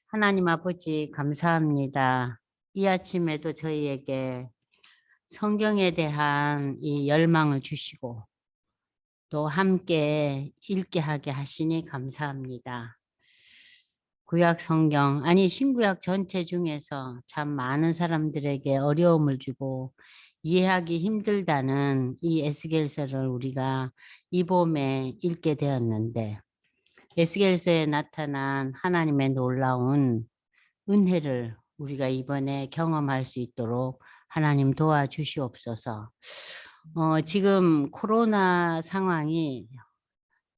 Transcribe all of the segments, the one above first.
하나님 아버지 감사합니다. 이 아침에도 저희에게 성경에 대한 이 열망을 주시고 또 함께 읽게 하게 하시니 감사합니다. 구약 성경, 아니 신구약 전체 중에서 참 많은 사람들에게 어려움을 주고 이해하기 힘들다는 이 에스겔서를 우리가 이 봄에 읽게 되었는데 에스겔서에 나타난 하나님의 놀라운 은혜를 우리가 이번에 경험할 수 있도록 하나님 도와주시옵소서. 지금 코로나 상황이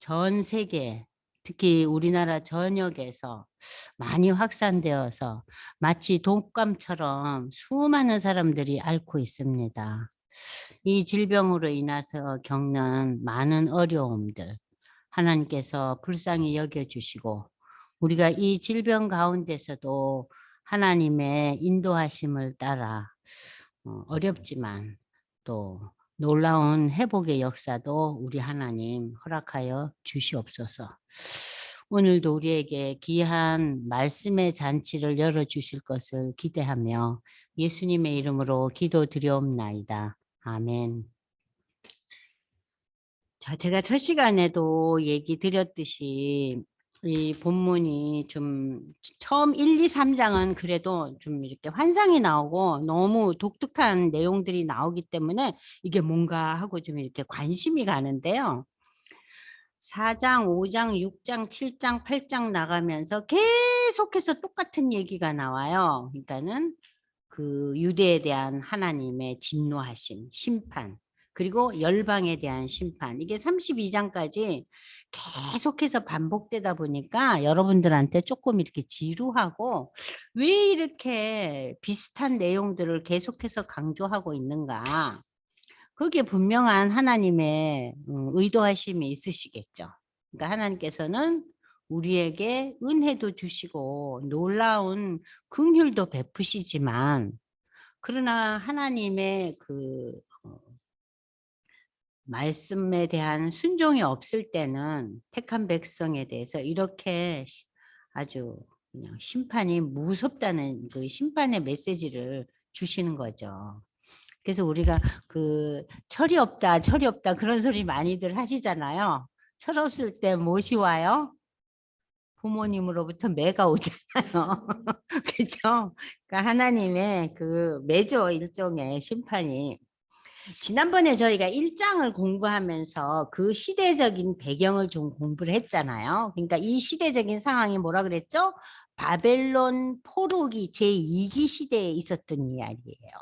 전 세계, 특히 우리나라 전역에서 많이 확산되어서 마치 독감처럼 수많은 사람들이 앓고 있습니다. 이 질병으로 인해서 겪는 많은 어려움들, 하나님께서 불쌍히 여겨주시고 우리가 이 질병 가운데서도 하나님의 인도하심을 따라 어렵지만 또 놀라운 회복의 역사도 우리 하나님 허락하여 주시옵소서. 오늘도 우리에게 귀한 말씀의 잔치를 열어주실 것을 기대하며 예수님의 이름으로 기도드리옵나이다. 아멘. 자, 제가 첫 시간에도 얘기 드렸듯이 이 본문이 좀 처음 1, 2, 3장은 그래도 좀 이렇게 환상이 나오고 너무 독특한 내용들이 나오기 때문에 이게 뭔가 하고 좀 이렇게 관심이 가는데요. 4장, 5장, 6장, 7장, 8장 나가면서 계속해서 똑같은 얘기가 나와요. 그러니까는 그 유대에 대한 하나님의 진노하심, 심판, 그리고 열방에 대한 심판. 이게 32장까지 계속해서 반복되다 보니까 여러분들한테 조금 이렇게 지루하고 왜 이렇게 비슷한 내용들을 계속해서 강조하고 있는가. 그게 분명한 하나님의 의도하심이 있으시겠죠. 그러니까 하나님께서는 우리에게 은혜도 주시고 놀라운 긍휼도 베푸시지만 그러나 하나님의 그 말씀에 대한 순종이 없을 때는 택한 백성에 대해서 이렇게 아주 그냥 심판이 무섭다는 그 심판의 메시지를 주시는 거죠. 그래서 우리가 그 철이 없다, 철이 없다 그런 소리 많이들 하시잖아요. 철 없을 때 무엇이 와요? 부모님으로부터 매가 오잖아요. 그렇죠? 그러니까 하나님의 그 매죠 일종의 심판이. 지난번에 저희가 1장을 공부하면서 그 시대적인 배경을 좀 공부를 했잖아요. 그러니까 이 시대적인 상황이 뭐라 그랬죠? 바벨론 포로기 제2기 시대에 있었던 이야기예요.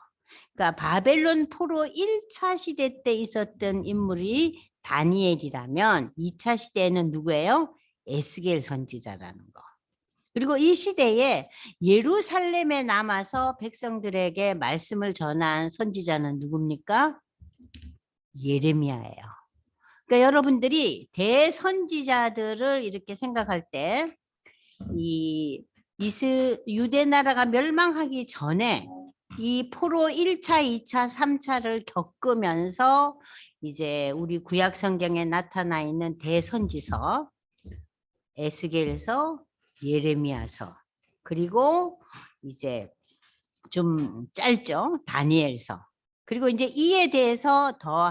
그러니까 바벨론 포로 1차 시대 때 있었던 인물이 다니엘이라면 2차 시대에는 누구예요? 에스겔 선지자라는 거. 그리고 이 시대에 예루살렘에 남아서 백성들에게 말씀을 전한 선지자는 누굽니까? 예레미야예요. 그러니까 여러분들이 대선지자들을 이렇게 생각할 때 이 유대 나라가 멸망하기 전에 이 포로 1차, 2차, 3차를 겪으면서 이제 우리 구약 성경에 나타나 있는 대선지서, 에스겔서, 예레미야서, 그리고 이제 좀 짧죠. 다니엘서. 그리고 이제 이에 대해서 더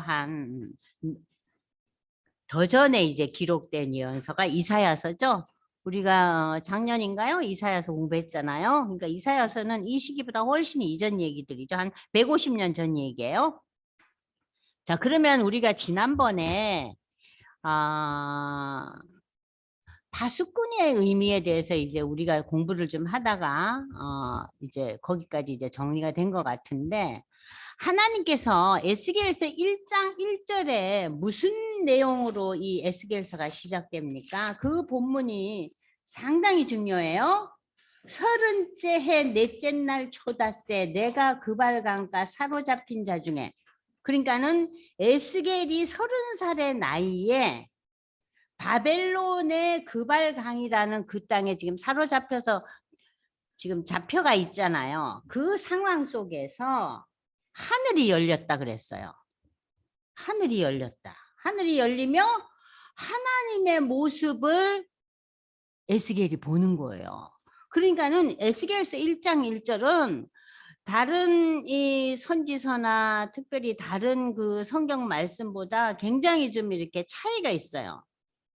전에 이제 기록된 예언서가 이사야서죠. 우리가 작년인가요? 이사야서 공부했잖아요. 그러니까 이사야서는 이 시기보다 훨씬 이전 얘기들이죠. 한 150년 전 얘기예요. 자, 그러면 우리가 지난번에 파수꾼의 의미에 대해서 이제 우리가 공부를 좀 하다가 이제 거기까지 이제 정리가 된 것 같은데 하나님께서 에스겔서 1장 1절에 무슨 내용으로 이 에스겔서가 시작됩니까? 그 본문이 상당히 중요해요. 서른째 해 넷째 날 초닷새 내가 그발강가 사로잡힌 자 중에 그러니까는 에스겔이 30살의 나이에 바벨론의 그발강이라는 그 땅에 지금 사로잡혀서 지금 잡혀가 있잖아요. 그 상황 속에서 하늘이 열렸다 그랬어요. 하늘이 열렸다. 하늘이 열리며 하나님의 모습을 에스겔이 보는 거예요. 그러니까는 에스겔서 1장 1절은 다른 이 선지서나 특별히 다른 그 성경 말씀보다 굉장히 좀 이렇게 차이가 있어요.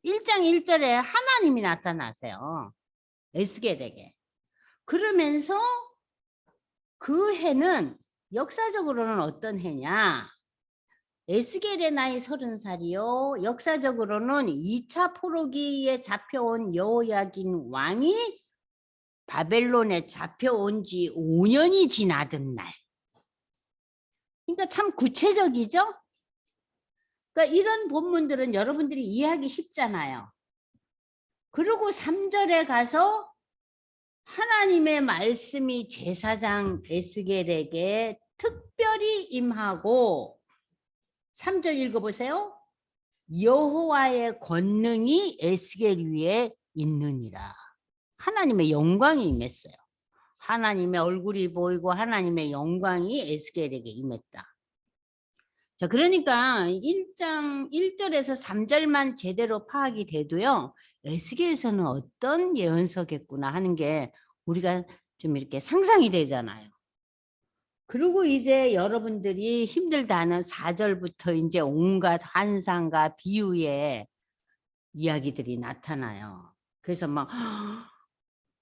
1장 1절에 하나님이 나타나세요. 에스겔에게. 그러면서 그 해는 역사적으로는 어떤 해냐? 에스겔의 나이 30살이요. 역사적으로는 2차 포로기에 잡혀온 여호야긴 왕이 바벨론에 잡혀온 지 5년이 지나던 날. 그러니까 참 구체적이죠? 그러니까 이런 본문들은 여러분들이 이해하기 쉽잖아요. 그리고 3절에 가서 하나님의 말씀이 제사장 에스겔에게 특별히 임하고 3절 읽어보세요. 여호와의 권능이 에스겔 위에 있느니라. 하나님의 영광이 임했어요. 하나님의 얼굴이 보이고 하나님의 영광이 에스겔에게 임했다. 자, 그러니까 1장 1절에서 3절만 제대로 파악이 돼도요. 에스겔에서는 어떤 예언서겠구나 하는 게 우리가 좀 이렇게 상상이 되잖아요. 그리고 이제 여러분들이 힘들다는 4절부터 이제 온갖 환상과 비유의 이야기들이 나타나요. 그래서 막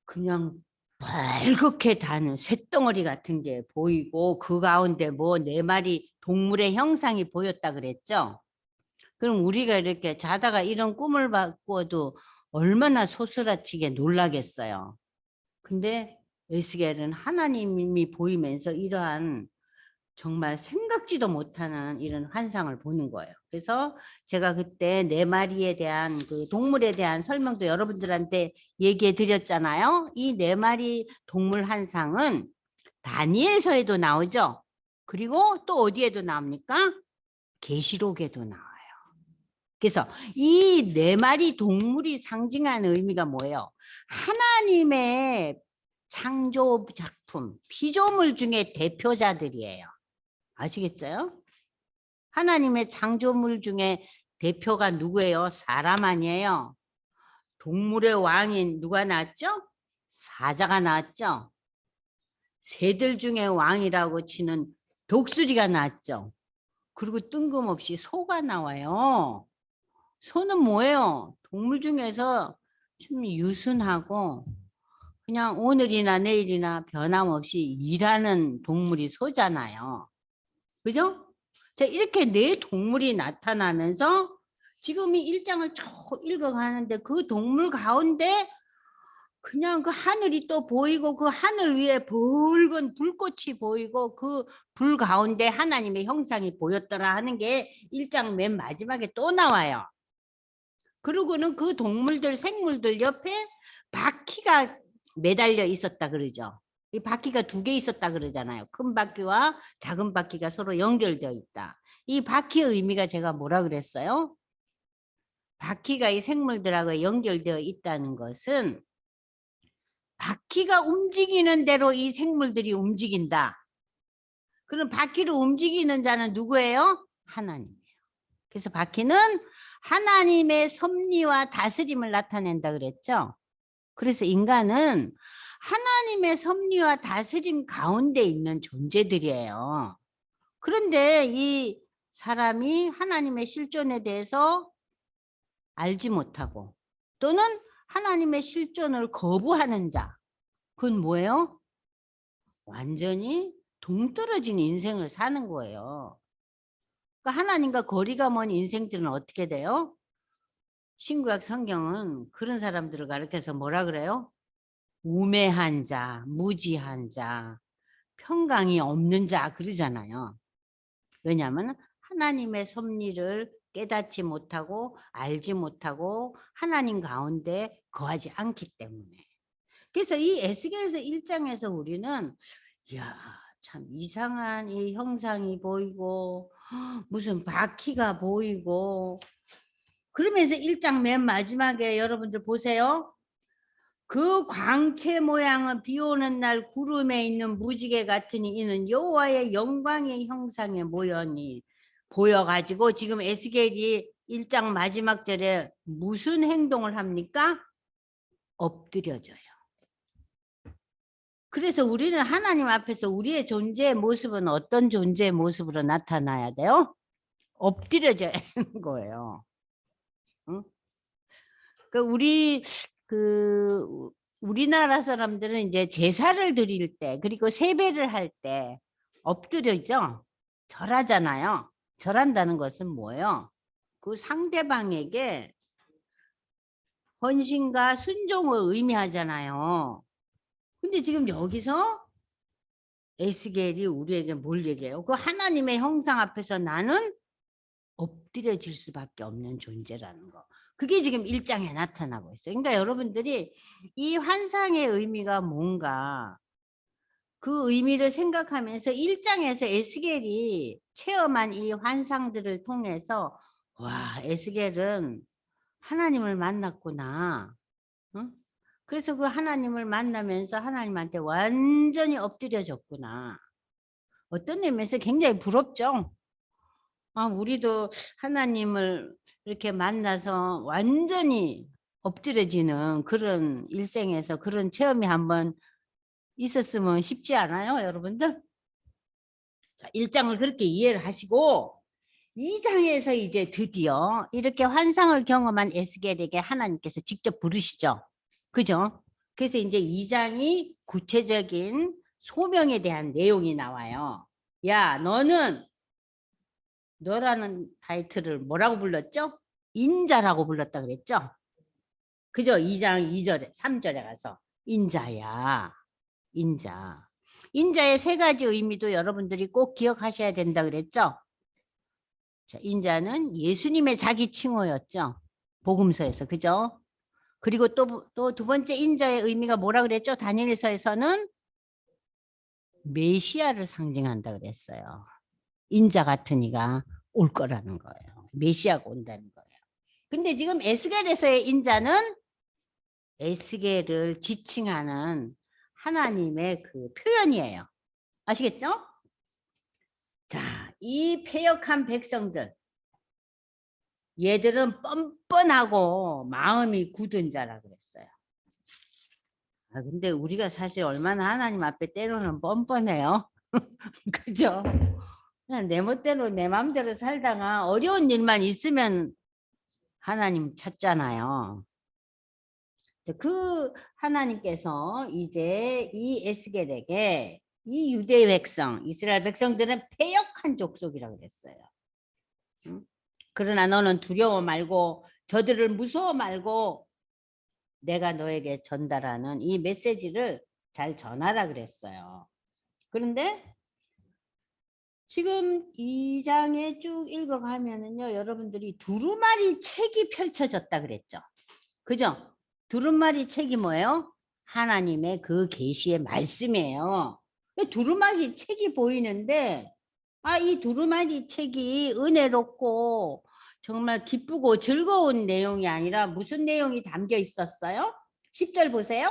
그냥 빨갛게 다는 쇳덩어리 같은 게 보이고 그 가운데 뭐 4마리 동물의 형상이 보였다 그랬죠. 그럼 우리가 이렇게 자다가 이런 꿈을 바꿔도 얼마나 소스라치게 놀라겠어요. 근데 에스겔은 하나님이 보이면서 이러한 정말 생각지도 못하는 이런 환상을 보는 거예요. 그래서 제가 그때 4마리에 대한 그 동물에 대한 설명도 여러분들한테 얘기해 드렸잖아요. 이 4마리 동물 환상은 다니엘서에도 나오죠. 그리고 또 어디에도 나옵니까? 계시록에도 나와요. 그래서 이 4마리 동물이 상징하는 의미가 뭐예요? 하나님의 창조 작품, 피조물 중에 대표자들이에요. 아시겠어요? 하나님의 창조물 중에 대표가 누구예요? 사람 아니에요. 동물의 왕인 누가 나왔죠? 사자가 나왔죠. 새들 중에 왕이라고 치는 독수리가 나왔죠. 그리고 뜬금없이 소가 나와요. 소는 뭐예요? 동물 중에서 좀 유순하고 그냥 오늘이나 내일이나 변함없이 일하는 동물이 소잖아요. 그죠? 자, 이렇게 4동물이 나타나면서 지금 이 1장을 쭉 읽어가는데 그 동물 가운데 그냥 그 하늘이 또 보이고 그 하늘 위에 붉은 불꽃이 보이고 그 불 가운데 하나님의 형상이 보였더라 하는 게 1장 맨 마지막에 또 나와요. 그리고는 그 동물들, 생물들 옆에 바퀴가 매달려 있었다 그러죠. 이 바퀴가 2개 있었다 그러잖아요. 큰 바퀴와 작은 바퀴가 서로 연결되어 있다. 이 바퀴의 의미가 제가 뭐라 그랬어요? 바퀴가 이 생물들하고 연결되어 있다는 것은 바퀴가 움직이는 대로 이 생물들이 움직인다. 그럼 바퀴를 움직이는 자는 누구예요? 하나님이에요. 그래서 바퀴는 하나님의 섭리와 다스림을 나타낸다 그랬죠. 그래서 인간은 하나님의 섭리와 다스림 가운데 있는 존재들이에요. 그런데 이 사람이 하나님의 실존에 대해서 알지 못하고 또는 하나님의 실존을 거부하는 자, 그건 뭐예요? 완전히 동떨어진 인생을 사는 거예요. 그러니까 하나님과 거리가 먼 인생들은 어떻게 돼요? 신구약 성경은 그런 사람들을 가르쳐서 뭐라 그래요? 우매한 자, 무지한 자, 평강이 없는 자 그러잖아요. 왜냐하면 하나님의 섭리를 깨닫지 못하고 알지 못하고 하나님 가운데 거하지 않기 때문에. 그래서 이 에스겔서 1장에서 우리는 이야 참 이상한 이 형상이 보이고 무슨 바퀴가 보이고 그러면서 1장 맨 마지막에 여러분들 보세요. 그 광채 모양은 비 오는 날 구름에 있는 무지개 같으니 이는 여호와의 영광의 형상의 모양이 보여가지고 지금 에스겔이 1장 마지막 절에 무슨 행동을 합니까? 엎드려져요. 그래서 우리는 하나님 앞에서 우리의 존재의 모습은 어떤 존재의 모습으로 나타나야 돼요? 엎드려져야 하는 거예요. 응? 그 우리나라 사람들은 이제 제사를 드릴 때 그리고 세배를 할 때 엎드려죠. 절하잖아요. 절한다는 것은 뭐예요? 그 상대방에게 헌신과 순종을 의미하잖아요. 근데 지금 여기서 에스겔이 우리에게 뭘 얘기해요? 그 하나님의 형상 앞에서 나는 엎드려질 수밖에 없는 존재라는 거. 그게 지금 1장에 나타나고 있어요. 그러니까 여러분들이 이 환상의 의미가 뭔가 그 의미를 생각하면서 1장에서 에스겔이 체험한 이 환상들을 통해서 와, 에스겔은 하나님을 만났구나. 응? 그래서 그 하나님을 만나면서 하나님한테 완전히 엎드려졌구나. 어떤 의미에서 굉장히 부럽죠. 아, 우리도 하나님을 이렇게 만나서 완전히 엎드려지는 그런 일생에서 그런 체험이 한번 있었으면 쉽지 않아요, 여러분들? 자, 1장을 그렇게 이해를 하시고 2장에서 이제 드디어 이렇게 환상을 경험한 에스겔에게 하나님께서 직접 부르시죠. 그죠? 그래서 이제 2장이 구체적인 소명에 대한 내용이 나와요. 야, 너라는 타이틀을 뭐라고 불렀죠? 인자라고 불렀다 그랬죠? 그죠? 2장 2절에 3절에 가서 인자야. 인자. 인자의 세 가지 의미도 여러분들이 꼭 기억하셔야 된다 그랬죠? 자, 인자는 예수님의 자기 칭호였죠. 복음서에서. 그죠? 그리고 또 두 번째 인자의 의미가 뭐라 그랬죠? 다니엘서에서는 메시아를 상징한다 그랬어요. 인자 같은 이가 올 거라는 거예요. 메시아가 온다는 거예요. 근데 지금 에스겔에서의 인자는 에스겔을 지칭하는 하나님의 그 표현이에요. 아시겠죠? 자, 이 패역한 백성들, 얘들은 뻔뻔하고 마음이 굳은 자라 그랬어요. 아, 근데 우리가 사실 얼마나 하나님 앞에 때로는 뻔뻔해요. 그죠? 그냥 내 멋대로 내 마음대로 살다가 어려운 일만 있으면 하나님 찾잖아요. 그 하나님께서 이제 이 에스겔에게 이 유대 백성, 이스라엘 백성들은 패역한 족속이라고 그랬어요. 응? 그러나 너는 두려워 말고 저들을 무서워 말고 내가 너에게 전달하는 이 메시지를 잘 전하라 그랬어요. 그런데 지금 2장에 쭉 읽어가면은요, 여러분들이 두루마리 책이 펼쳐졌다 그랬죠. 그죠? 두루마리 책이 뭐예요? 하나님의 그 계시의 말씀이에요. 두루마리 책이 보이는데, 아, 이 두루마리 책이 은혜롭고 정말 기쁘고 즐거운 내용이 아니라 무슨 내용이 담겨 있었어요? 10절 보세요.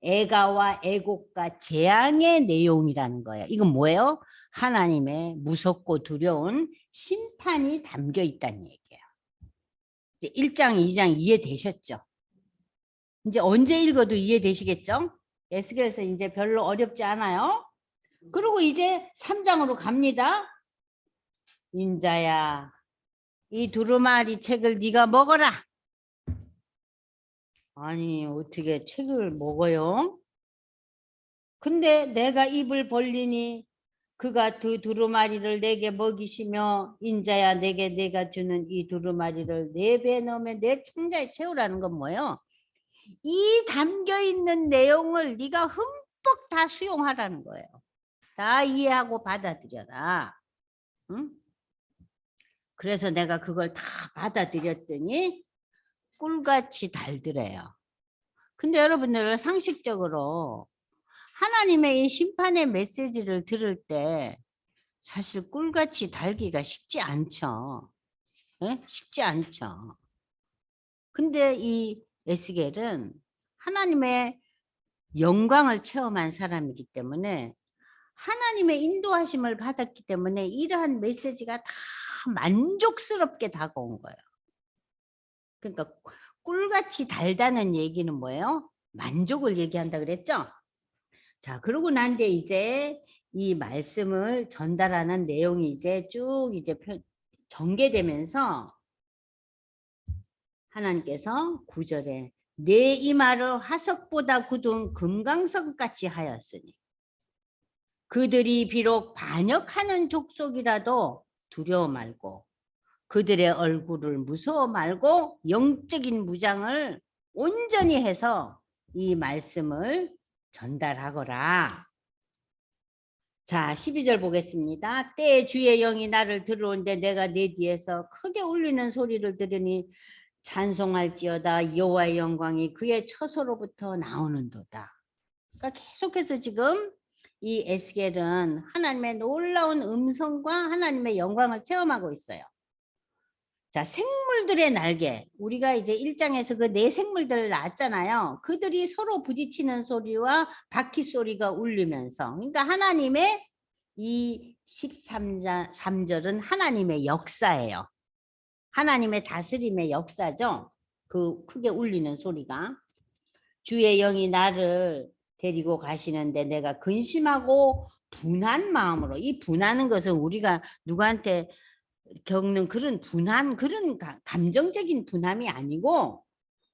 애가와 애곡과 재앙의 내용이라는 거예요. 이건 뭐예요? 하나님의 무섭고 두려운 심판이 담겨 있다는 얘기예요. 이제 1장, 2장 이해되셨죠? 이제 언제 읽어도 이해되시겠죠? 에스겔에서 이제 별로 어렵지 않아요. 그리고 이제 3장으로 갑니다. 인자야, 이 두루마리 책을 네가 먹어라. 아니, 어떻게 책을 먹어요? 근데 내가 입을 벌리니 그가 두 두루마리를 내게 먹이시며 인자야 내게 내가 주는 이 두루마리를 내 배에 넣으면 내 창자에 채우라는 건 뭐예요? 이 담겨 있는 내용을 네가 흠뻑 다 수용하라는 거예요. 다 이해하고 받아들여라. 응? 그래서 내가 그걸 다 받아들였더니 꿀같이 달더래요. 근데 여러분들 상식적으로 하나님의 이 심판의 메시지를 들을 때 사실 꿀같이 달기가 쉽지 않죠. 네? 쉽지 않죠. 근데 이 에스겔은 하나님의 영광을 체험한 사람이기 때문에 하나님의 인도하심을 받았기 때문에 이러한 메시지가 다 만족스럽게 다가온 거예요. 그러니까 꿀같이 달다는 얘기는 뭐예요? 만족을 얘기한다 그랬죠? 자, 그러고 난 뒤에 이제 이 말씀을 전달하는 내용이 이제 쭉 이제 전개되면서 하나님께서 9절에 내 이 말을 화석보다 굳은 금강석 같이 하였으니 그들이 비록 반역하는 족속이라도 두려워 말고 그들의 얼굴을 무서워 말고 영적인 무장을 온전히 해서 이 말씀을 전달하거라. 자, 12절 보겠습니다. 때에 주의 영이 나를 들어오는데 내가 내 뒤에서 크게 울리는 소리를 들으니 찬송할지어다 여호와의 영광이 그의 처소로부터 나오는도다. 그러니까 계속해서 지금 이 에스겔은 하나님의 놀라운 음성과 하나님의 영광을 체험하고 있어요. 자, 생물들의 날개. 우리가 이제 1장에서 그 네 생물들을 낳았잖아요. 그들이 서로 부딪히는 소리와 바퀴 소리가 울리면서. 그러니까 하나님의 이 13절은 하나님의 역사예요. 하나님의 다스림의 역사죠. 그 크게 울리는 소리가. 주의 영이 나를 데리고 가시는데 내가 근심하고 분한 마음으로. 이 분하는 것은 우리가 누구한테 겪는 그런 분한, 그런 감정적인 분함이 아니고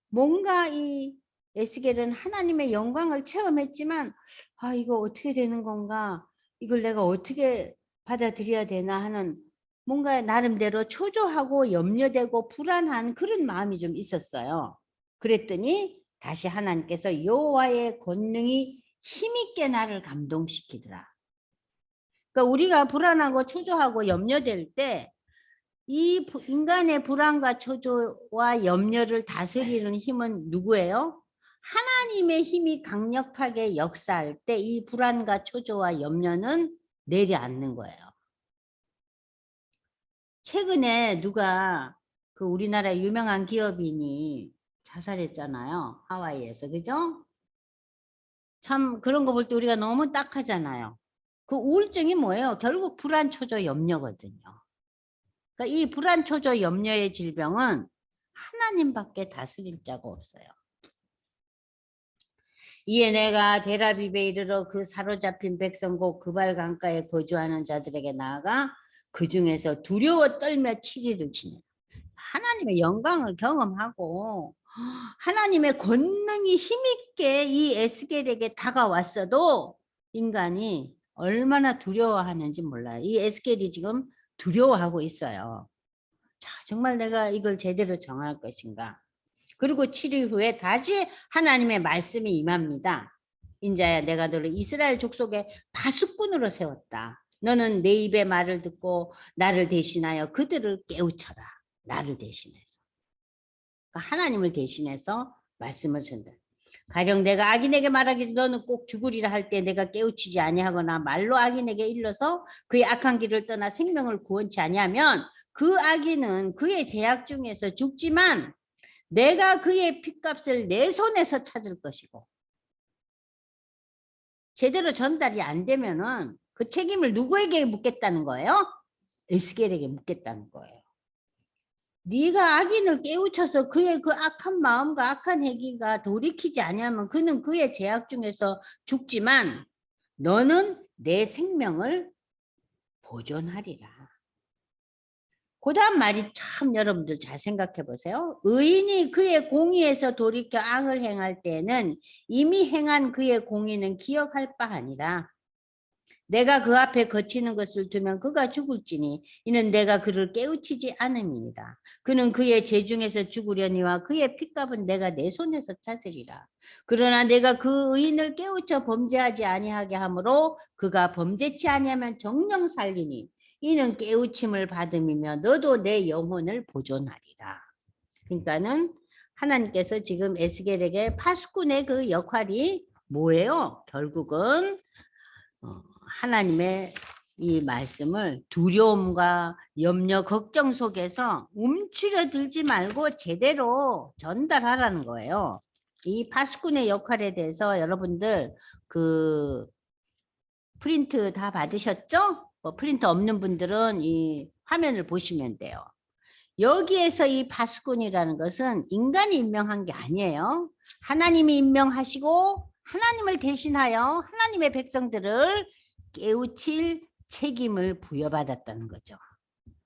뭔가 이 에스겔은 하나님의 영광을 체험했지만 아, 이거 어떻게 되는 건가? 이걸 내가 어떻게 받아들여야 되나 하는 뭔가 나름대로 초조하고 염려되고 불안한 그런 마음이 좀 있었어요. 그랬더니 다시 하나님께서 여호와의 권능이 힘있게 나를 감동시키더라. 그러니까 우리가 불안하고 초조하고 염려될 때 이 인간의 불안과 초조와 염려를 다스리는 힘은 누구예요? 하나님의 힘이 강력하게 역사할 때 이 불안과 초조와 염려는 내려앉는 거예요. 최근에 누가 그 우리나라 유명한 기업인이 자살했잖아요. 하와이에서. 그죠? 참 그런 거 볼 때 우리가 너무 딱하잖아요. 그 우울증이 뭐예요? 결국 불안, 초조, 염려거든요. 그러니까 이 불안, 초조, 염려의 질병은 하나님밖에 다스릴 자가 없어요. 이에 내가 데라비베 이르러 그 사로잡힌 백성고 그발 강가에 거주하는 자들에게 나아가 그 중에서 두려워 떨며 치리를 치네. 하나님의 영광을 경험하고 하나님의 권능이 힘있게 이 에스겔에게 다가왔어도 인간이 얼마나 두려워하는지 몰라요. 이 에스겔이 지금 두려워하고 있어요. 자, 정말 내가 이걸 제대로 정할 것인가? 그리고 7일 후에 다시 하나님의 말씀이 임합니다. 인자야, 내가 너를 이스라엘 족속의 파수꾼으로 세웠다. 너는 내 입의 말을 듣고 나를 대신하여 그들을 깨우쳐라. 나를 대신해서. 그러니까 하나님을 대신해서 말씀을 전달. 가령 내가 악인에게 말하기를 너는 꼭 죽으리라 할 때 내가 깨우치지 아니하거나 말로 악인에게 일러서 그의 악한 길을 떠나 생명을 구원치 아니하면 그 악인은 그의 죄악 중에서 죽지만 내가 그의 핏값을 내 손에서 찾을 것이고 제대로 전달이 안 되면은 그 책임을 누구에게 묻겠다는 거예요? 에스겔에게 묻겠다는 거예요. 네가 악인을 깨우쳐서 그의 그 악한 마음과 악한 행위가 돌이키지 아니하면 그는 그의 죄악 중에서 죽지만 너는 내 생명을 보존하리라. 그 다음 말이 참 여러분들 잘 생각해 보세요. 의인이 그의 공의에서 돌이켜 악을 행할 때에는 이미 행한 그의 공의는 기억할 바 아니라 내가 그 앞에 거치는 것을 두면 그가 죽을지니 이는 내가 그를 깨우치지 않음이니라. 그는 그의 죄 중에서 죽으려니와 그의 핏값은 내가 내 손에서 찾으리라. 그러나 내가 그 의인을 깨우쳐 범죄하지 아니하게 하므로 그가 범죄치 아니하면 정령 살리니 이는 깨우침을 받음이며 너도 내 영혼을 보존하리라. 그러니까는 하나님께서 지금 에스겔에게 파수꾼의 그 역할이 뭐예요? 결국은 하나님의 이 말씀을 두려움과 염려, 걱정 속에서 움츠러들지 말고 제대로 전달하라는 거예요. 이 파수꾼의 역할에 대해서 여러분들 그 프린트 다 받으셨죠? 프린트 없는 분들은 이 화면을 보시면 돼요. 여기에서 이 파수꾼이라는 것은 인간이 임명한 게 아니에요. 하나님이 임명하시고 하나님을 대신하여 하나님의 백성들을 깨우칠 책임을 부여받았다는 거죠.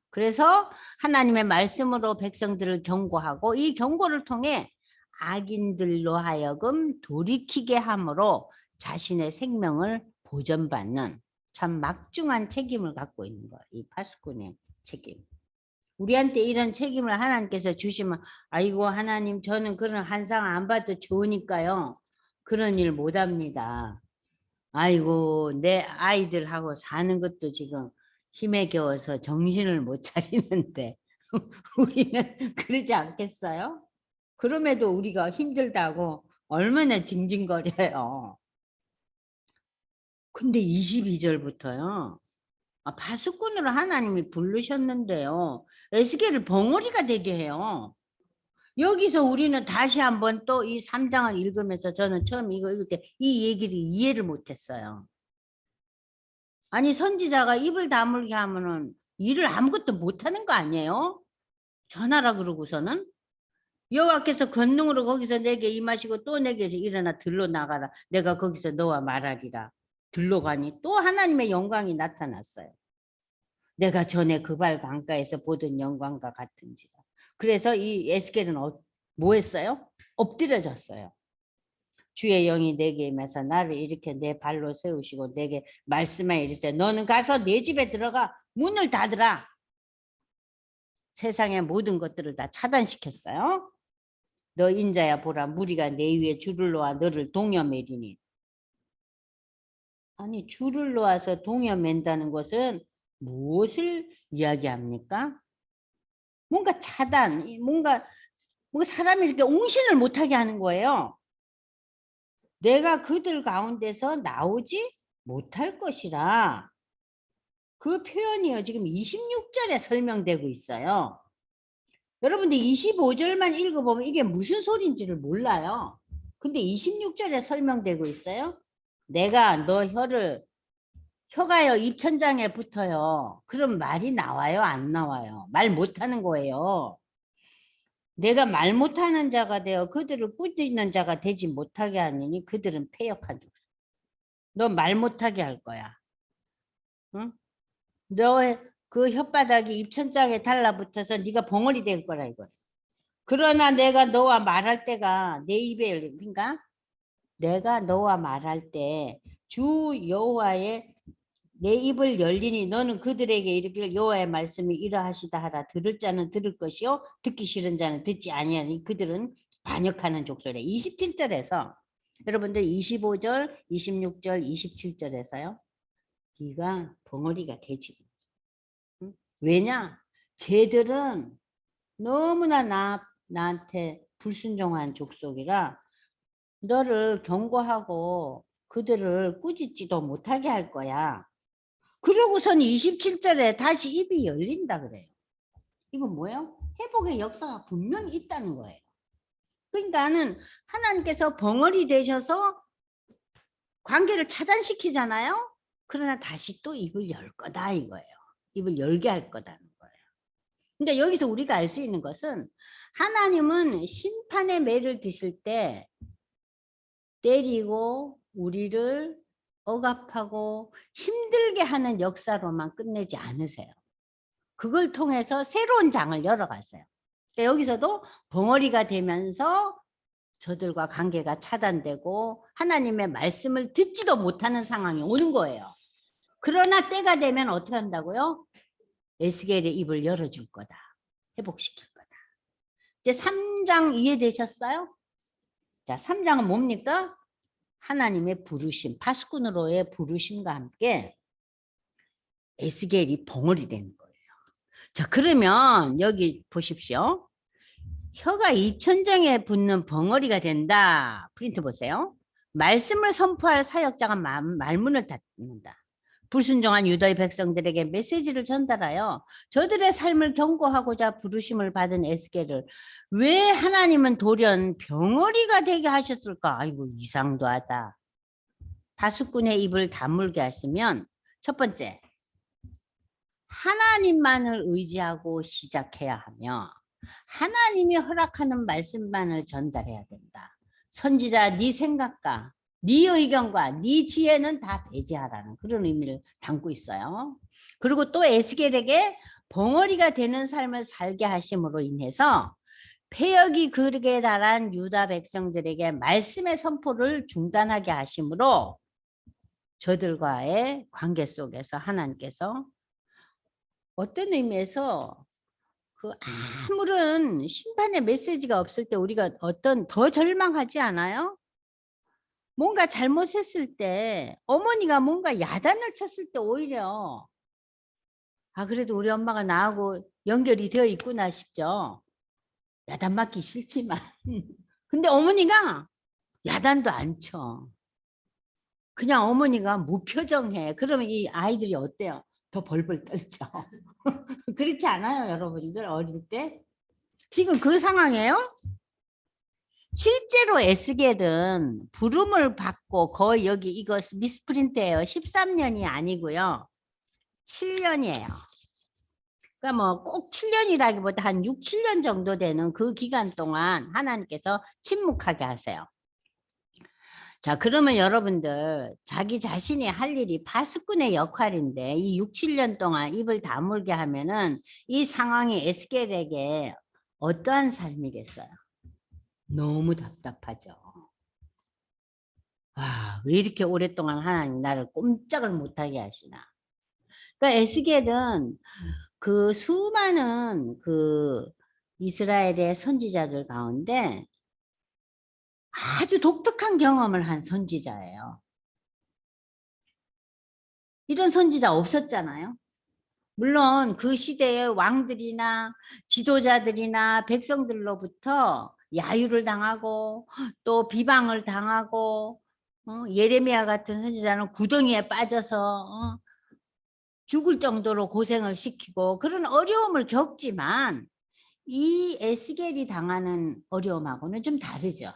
그래서 하나님의 말씀으로 백성들을 경고하고 이 경고를 통해 악인들로 하여금 돌이키게 함으로 자신의 생명을 보전받는 참 막중한 책임을 갖고 있는 거예요. 이 파수꾼의 책임. 우리한테 이런 책임을 하나님께서 주시면 아이고 하나님 저는 그런 한상 안 봐도 좋으니까요. 그런 일 못합니다. 아이고 내 아이들하고 사는 것도 지금 힘에 겨워서 정신을 못 차리는데 우리는 그러지 않겠어요? 그럼에도 우리가 힘들다고 얼마나 징징거려요. 근데 22절부터요. 파수꾼으로 하나님이 부르셨는데요. 에스겔을 벙어리가 되게 해요. 여기서 우리는 다시 한번 또 이 3장을 읽으면서 저는 처음 이거 읽을 때 이 얘기를 이해를 못했어요. 아니 선지자가 입을 다물게 하면은 일을 아무것도 못하는 거 아니에요? 전하라 그러고서는 여호와께서 권능으로 거기서 내게 임하시고 또 내게 일어나 들로 나가라. 내가 거기서 너와 말하리라. 들로 가니 또 하나님의 영광이 나타났어요. 내가 전에 그발 강가에서 보던 영광과 같은지라. 그래서 이 에스겔은 뭐 했어요? 엎드려졌어요. 주의 영이 내게 임해서 나를 이렇게 내 발로 세우시고 내게 말씀하여 이르시되 너는 가서 내 집에 들어가 문을 닫으라. 세상의 모든 것들을 다 차단시켰어요. 너 인자야 보라 무리가 내 위에 줄을 놓아 너를 동여매리니. 아니 줄을 놓아서 동여맨다는 것은 무엇을 이야기합니까? 뭔가 차단, 뭔가 사람이 이렇게 옹신을 못하게 하는 거예요. 내가 그들 가운데서 나오지 못할 것이라. 그 표현이요. 지금 26절에 설명되고 있어요. 여러분들 25절만 읽어보면 이게 무슨 소리인지를 몰라요. 근데 26절에 설명되고 있어요. 내가 너 혀가요 입천장에 붙어요. 그럼 말이 나와요? 안 나와요? 말 못하는 거예요. 내가 말 못하는 자가 되어 그들을 꾸짖는 자가 되지 못하게 하느니 그들은 패역한 줄. 너 말 못하게 할 거야. 응? 너의 그 혓바닥이 입천장에 달라붙어서 네가 벙어리 될 거라 이거야. 그러나 내가 너와 말할 때가 내 입에 열린 그러니까 내가 너와 말할 때 주 여호와의 내 입을 열리니 너는 그들에게 이르기를 여호와의 말씀이 이러하시다 하라. 들을 자는 들을 것이요 듣기 싫은 자는 듣지 아니하니 그들은 반역하는 족속이래. 27절에서 여러분들 25절, 26절, 27절에서요. 네가 벙어리가 되지. 응? 왜냐? 쟤들은 너무나 나한테 불순종한 족속이라 너를 경고하고 그들을 꾸짖지도 못하게 할 거야. 그러고선 27절에 다시 입이 열린다 그래요. 이건 뭐예요? 회복의 역사가 분명히 있다는 거예요. 그러니까는 하나님께서 벙어리 되셔서 관계를 차단시키잖아요. 그러나 다시 또 입을 열 거다 이거예요. 입을 열게 할 거다는 거예요. 그러니까 여기서 우리가 알 수 있는 것은 하나님은 심판의 매를 드실 때 때리고 우리를 억압하고 힘들게 하는 역사로만 끝내지 않으세요. 그걸 통해서 새로운 장을 열어갔어요. 그러니까 여기서도 벙어리가 되면서 저들과 관계가 차단되고 하나님의 말씀을 듣지도 못하는 상황이 오는 거예요. 그러나 때가 되면 어떻게 한다고요? 에스겔의 입을 열어줄 거다. 회복시킬 거다. 이제 3장 이해되셨어요? 자, 3장은 뭡니까? 하나님의 부르심, 파수꾼으로의 부르심과 함께 에스겔이 벙어리 되는 거예요. 자, 그러면 여기 보십시오. 혀가 입천장에 붙는 벙어리가 된다. 프린트 보세요. 말씀을 선포할 사역자가 말문을 닫는다. 불순종한 유다의 백성들에게 메시지를 전달하여 저들의 삶을 경고하고자 부르심을 받은 에스겔을 왜 하나님은 돌연 벙어리가 되게 하셨을까? 아이고 이상도 하다. 파수꾼의 입을 다물게 하시면 첫 번째 하나님만을 의지하고 시작해야 하며 하나님이 허락하는 말씀만을 전달해야 된다. 선지자 네 생각과 네 의견과 네 지혜는 다 배제하라는 그런 의미를 담고 있어요. 그리고 또 에스겔에게 벙어리가 되는 삶을 살게 하심으로 인해서 폐역이 그르게 달한 유다 백성들에게 말씀의 선포를 중단하게 하심으로 저들과의 관계 속에서 하나님께서 어떤 의미에서 그 아무런 심판의 메시지가 없을 때 우리가 어떤 더 절망하지 않아요? 뭔가 잘못했을 때 어머니가 뭔가 야단을 쳤을 때 오히려 그래도 우리 엄마가 나하고 연결이 되어 있구나 싶죠. 야단 맞기 싫지만 근데 어머니가 야단도 안 쳐. 그냥 어머니가 무표정해. 그러면 이 아이들이 어때요? 더 벌벌 떨죠. 그렇지 않아요, 여러분들 어릴 때? 지금 그 상황이에요? 실제로 에스겔은 부름을 받고 거의 여기 이거 미스프린트예요. 13년이 아니고요. 7년이에요. 그러니까 뭐 꼭 7년이라기보다 한 6, 7년 정도 되는 그 기간 동안 하나님께서 침묵하게 하세요. 자, 그러면 여러분들 자기 자신이 할 일이 파수꾼의 역할인데 이 6, 7년 동안 입을 다물게 하면은 이 상황이 에스겔에게 어떠한 삶이겠어요? 너무 답답하죠. 왜 이렇게 오랫동안 하나님 나를 꼼짝을 못하게 하시나? 그러니까 에스겔은 그 수많은 그 이스라엘의 선지자들 가운데 아주 독특한 경험을 한 선지자예요. 이런 선지자 없었잖아요. 물론 그 시대의 왕들이나 지도자들이나 백성들로부터 야유를 당하고 또 비방을 당하고 예레미야 같은 선지자는 구덩이에 빠져서 죽을 정도로 고생을 시키고 그런 어려움을 겪지만 이 에스겔이 당하는 어려움하고는 좀 다르죠.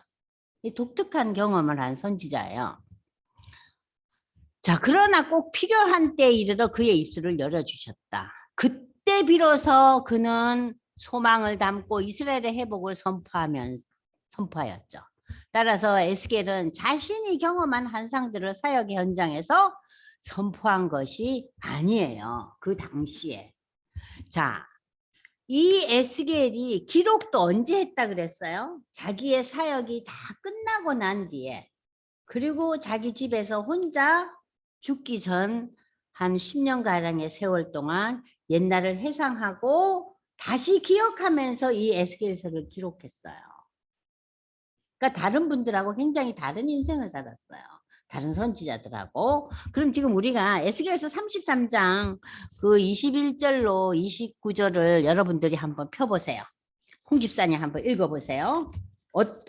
독특한 경험을 한 선지자예요. 자, 그러나 꼭 필요한 때에 이르러 그의 입술을 열어주셨다. 그때 비로소 그는 소망을 담고 이스라엘의 회복을 선포하였죠. 따라서 에스겔은 자신이 경험한 환상들을 사역의 현장에서 선포한 것이 아니에요. 그 당시에. 자, 이 에스겔이 기록도 언제 했다 그랬어요? 자기의 사역이 다 끝나고 난 뒤에. 그리고 자기 집에서 혼자 죽기 전 한 10년가량의 세월 동안 옛날을 회상하고 다시 기억하면서 이 에스겔서를 기록했어요. 그러니까 다른 분들하고 굉장히 다른 인생을 살았어요. 다른 선지자들하고. 그럼 지금 우리가 에스겔서 33장 그 21절로 29절을 여러분들이 한번 펴보세요. 홍 집사님 한번 읽어보세요.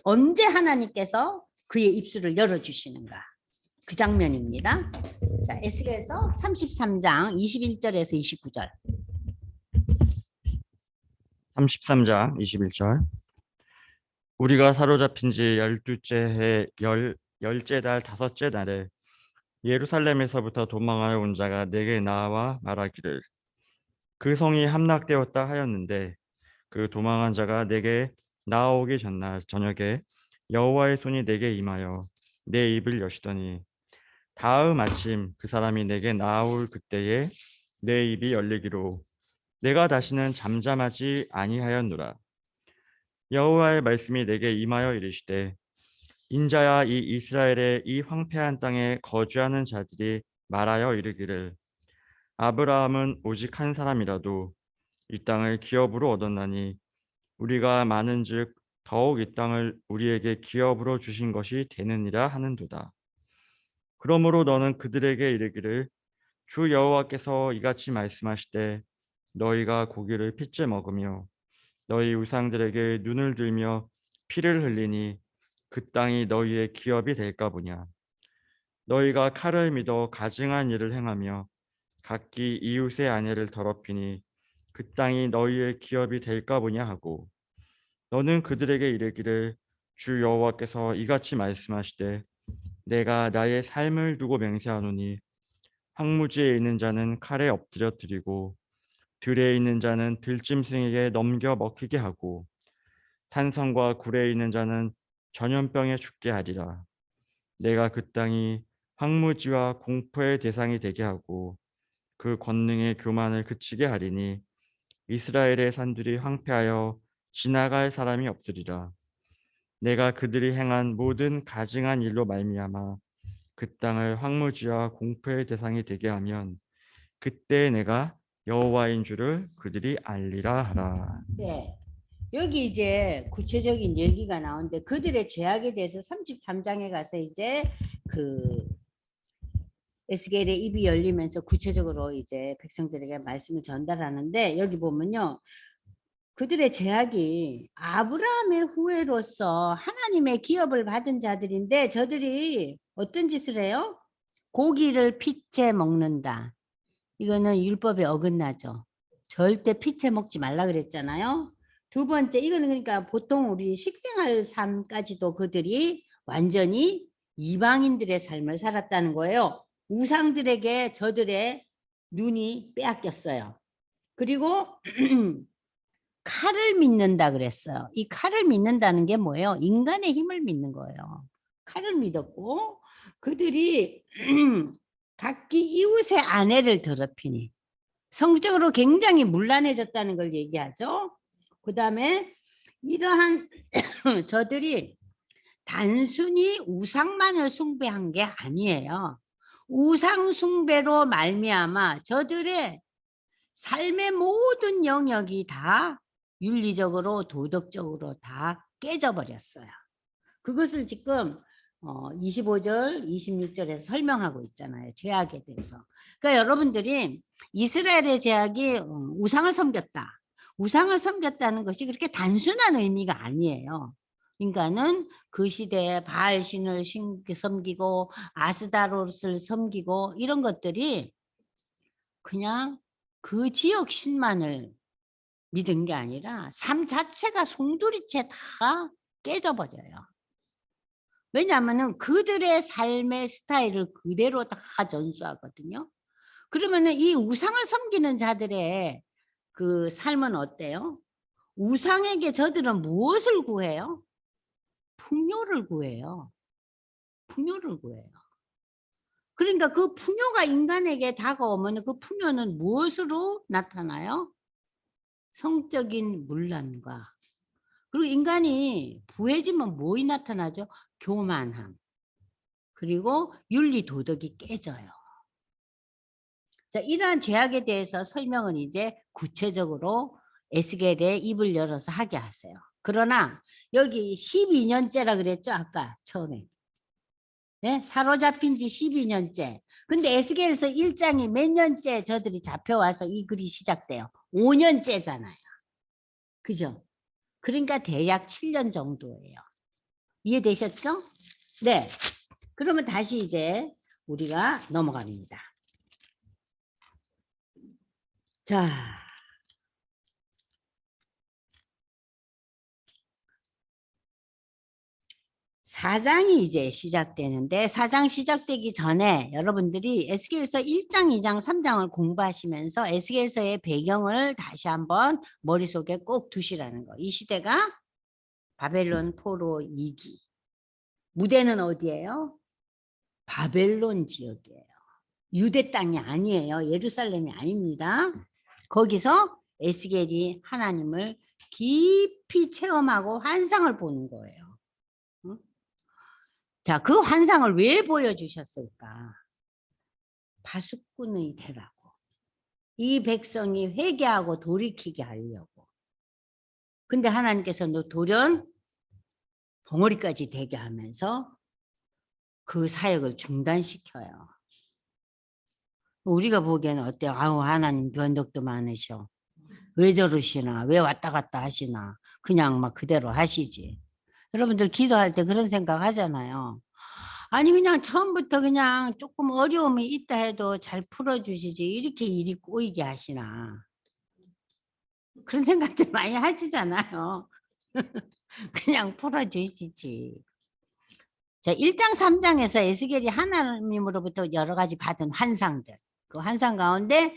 언제 하나님께서 그의 입술을 열어주시는가? 그 장면입니다. 자, 에스겔서 33장 21절에서 29절. 33장 21절. 우리가 사로잡힌 지 12째 해 열째 달 5째 날에 예루살렘에서부터 도망하여 온 자가 내게 나와 말하기를 그 성이 함락되었다 하였는데 그 도망한 자가 내게 나오기 전날 저녁에 여호와의 손이 내게 임하여 내 입을 여시더니 다음 아침 그 사람이 내게 나올 그때에 내 입이 열리기로 내가 다시는 잠잠하지 아니하였노라. 여호와의 말씀이 내게 임하여 이르시되 인자야 이 이스라엘의 이 황폐한 땅에 거주하는 자들이 말하여 이르기를 아브라함은 오직 한 사람이라도 이 땅을 기업으로 얻었나니 우리가 많은즉 더욱 이 땅을 우리에게 기업으로 주신 것이 되느니라 하는도다. 그러므로 너는 그들에게 이르기를 주 여호와께서 이같이 말씀하시되 너희가 고기를 핏째 먹으며 너희 우상들에게 눈을 들며 피를 흘리니 그 땅이 너희의 기업이 될까 보냐. 너희가 칼을 믿어 가증한 일을 행하며 각기 이웃의 아내를 더럽히니 그 땅이 너희의 기업이 될까 보냐 하고 너는 그들에게 이르기를 주 여호와께서 이같이 말씀하시되 내가 나의 삶을 두고 맹세하노니 황무지에 있는 자는 칼에 엎드려 드리고 들에 있는 자는 들짐승에게 넘겨 먹히게 하고 탄성과 굴에 있는 자는 전염병에 죽게 하리라. 내가 그 땅이 황무지와 공포의 대상이 되게 하고 그 권능의 교만을 그치게 하리니 이스라엘의 산들이 황폐하여 지나갈 사람이 없으리라. 내가 그들이 행한 모든 가증한 일로 말미암아 그 땅을 황무지와 공포의 대상이 되게 하면 그때 내가 여호와인 줄을 그들이 알리라 하라. 네. 여기 이제 구체적인 얘기가 나오는데 그들의 죄악에 대해서 33장에 가서 이제 그 에스겔의 입이 열리면서 구체적으로 이제 백성들에게 말씀을 전달하는데 여기 보면요. 그들의 죄악이 아브라함의 후예로서 하나님의 기업을 받은 자들인데 저들이 어떤 짓을 해요? 고기를 피채 먹는다. 이거는 율법에 어긋나죠. 절대 피채 먹지 말라 그랬잖아요. 두 번째, 이거는 그러니까 보통 우리 식생활 삶까지도 그들이 완전히 이방인들의 삶을 살았다는 거예요. 우상들에게 저들의 눈이 빼앗겼어요. 그리고 칼을 믿는다 그랬어요. 이 칼을 믿는다는 게 뭐예요? 인간의 힘을 믿는 거예요. 칼을 믿었고 그들이 각기 이웃의 아내를 더럽히니 성적으로 굉장히 문란해졌다는 걸 얘기하죠. 그 다음에 이러한 저들이 단순히 우상만을 숭배한 게 아니에요. 우상 숭배로 말미암아 저들의 삶의 모든 영역이 다 윤리적으로 도덕적으로 다 깨져버렸어요. 그것을 지금 25절, 26절에서 설명하고 있잖아요. 죄악에 대해서. 그러니까 여러분들이 이스라엘의 죄악이 우상을 섬겼다. 우상을 섬겼다는 것이 그렇게 단순한 의미가 아니에요. 인간은 그 시대에 바알신을 섬기고 아스다롯을 섬기고 이런 것들이 그냥 그 지역 신만을 믿은 게 아니라 삶 자체가 송두리째 다 깨져버려요. 왜냐하면 그들의 삶의 스타일을 그대로 다 전수하거든요. 그러면은 이 우상을 섬기는 자들의 그 삶은 어때요? 우상에게 저들은 무엇을 구해요? 풍요를 구해요. 풍요를 구해요. 그러니까 그 풍요가 인간에게 다가오면 그 풍요는 무엇으로 나타나요? 성적인 문란과 그리고 인간이 부해지면 뭐이 나타나죠? 교만함. 그리고 윤리 도덕이 깨져요. 자, 이러한 죄악에 대해서 설명은 이제 구체적으로 에스겔의 입을 열어서 하게 하세요. 그러나 여기 12년째라 그랬죠? 아까 처음에. 네? 사로잡힌 지 12년째. 근데 에스겔에서 1장이 몇 년째 저들이 잡혀와서 이 글이 시작돼요. 5년째잖아요. 그죠? 그러니까 대략 7년 정도예요. 이해되셨죠? 네. 그러면 다시 이제 우리가 넘어갑니다. 자. 4장이 이제 시작되는데 4장 시작되기 전에 여러분들이 에스겔서 1장, 2장, 3장을 공부하시면서 에스겔서의 배경을 다시 한번 머릿속에 꼭 두시라는 거. 이 시대가 바벨론 포로 2기. 무대는 어디예요? 바벨론 지역이에요. 유대 땅이 아니에요. 예루살렘이 아닙니다. 거기서 에스겔이 하나님을 깊이 체험하고 환상을 보는 거예요. 자, 그 환상을 왜 보여주셨을까? 파수꾼이 되라고. 이 백성이 회개하고 돌이키게 하려고. 근데 하나님께서 너 돌연 벙어리까지 되게 하면서 그 사역을 중단시켜요. 우리가 보기에는 어때요? 아우, 하나님 변덕도 많으셔. 왜 저러시나? 왜 왔다 갔다 하시나? 그냥 막 그대로 하시지. 여러분들 기도할 때 그런 생각 하잖아요. 아니 그냥 처음부터 그냥 조금 어려움이 있다 해도 잘 풀어주시지 이렇게 일이 꼬이게 하시나. 그런 생각들 많이 하시잖아요. 그냥 풀어주시지. 자, 1장 3장에서 에스겔이 하나님으로부터 여러 가지 받은 환상들. 그 환상 가운데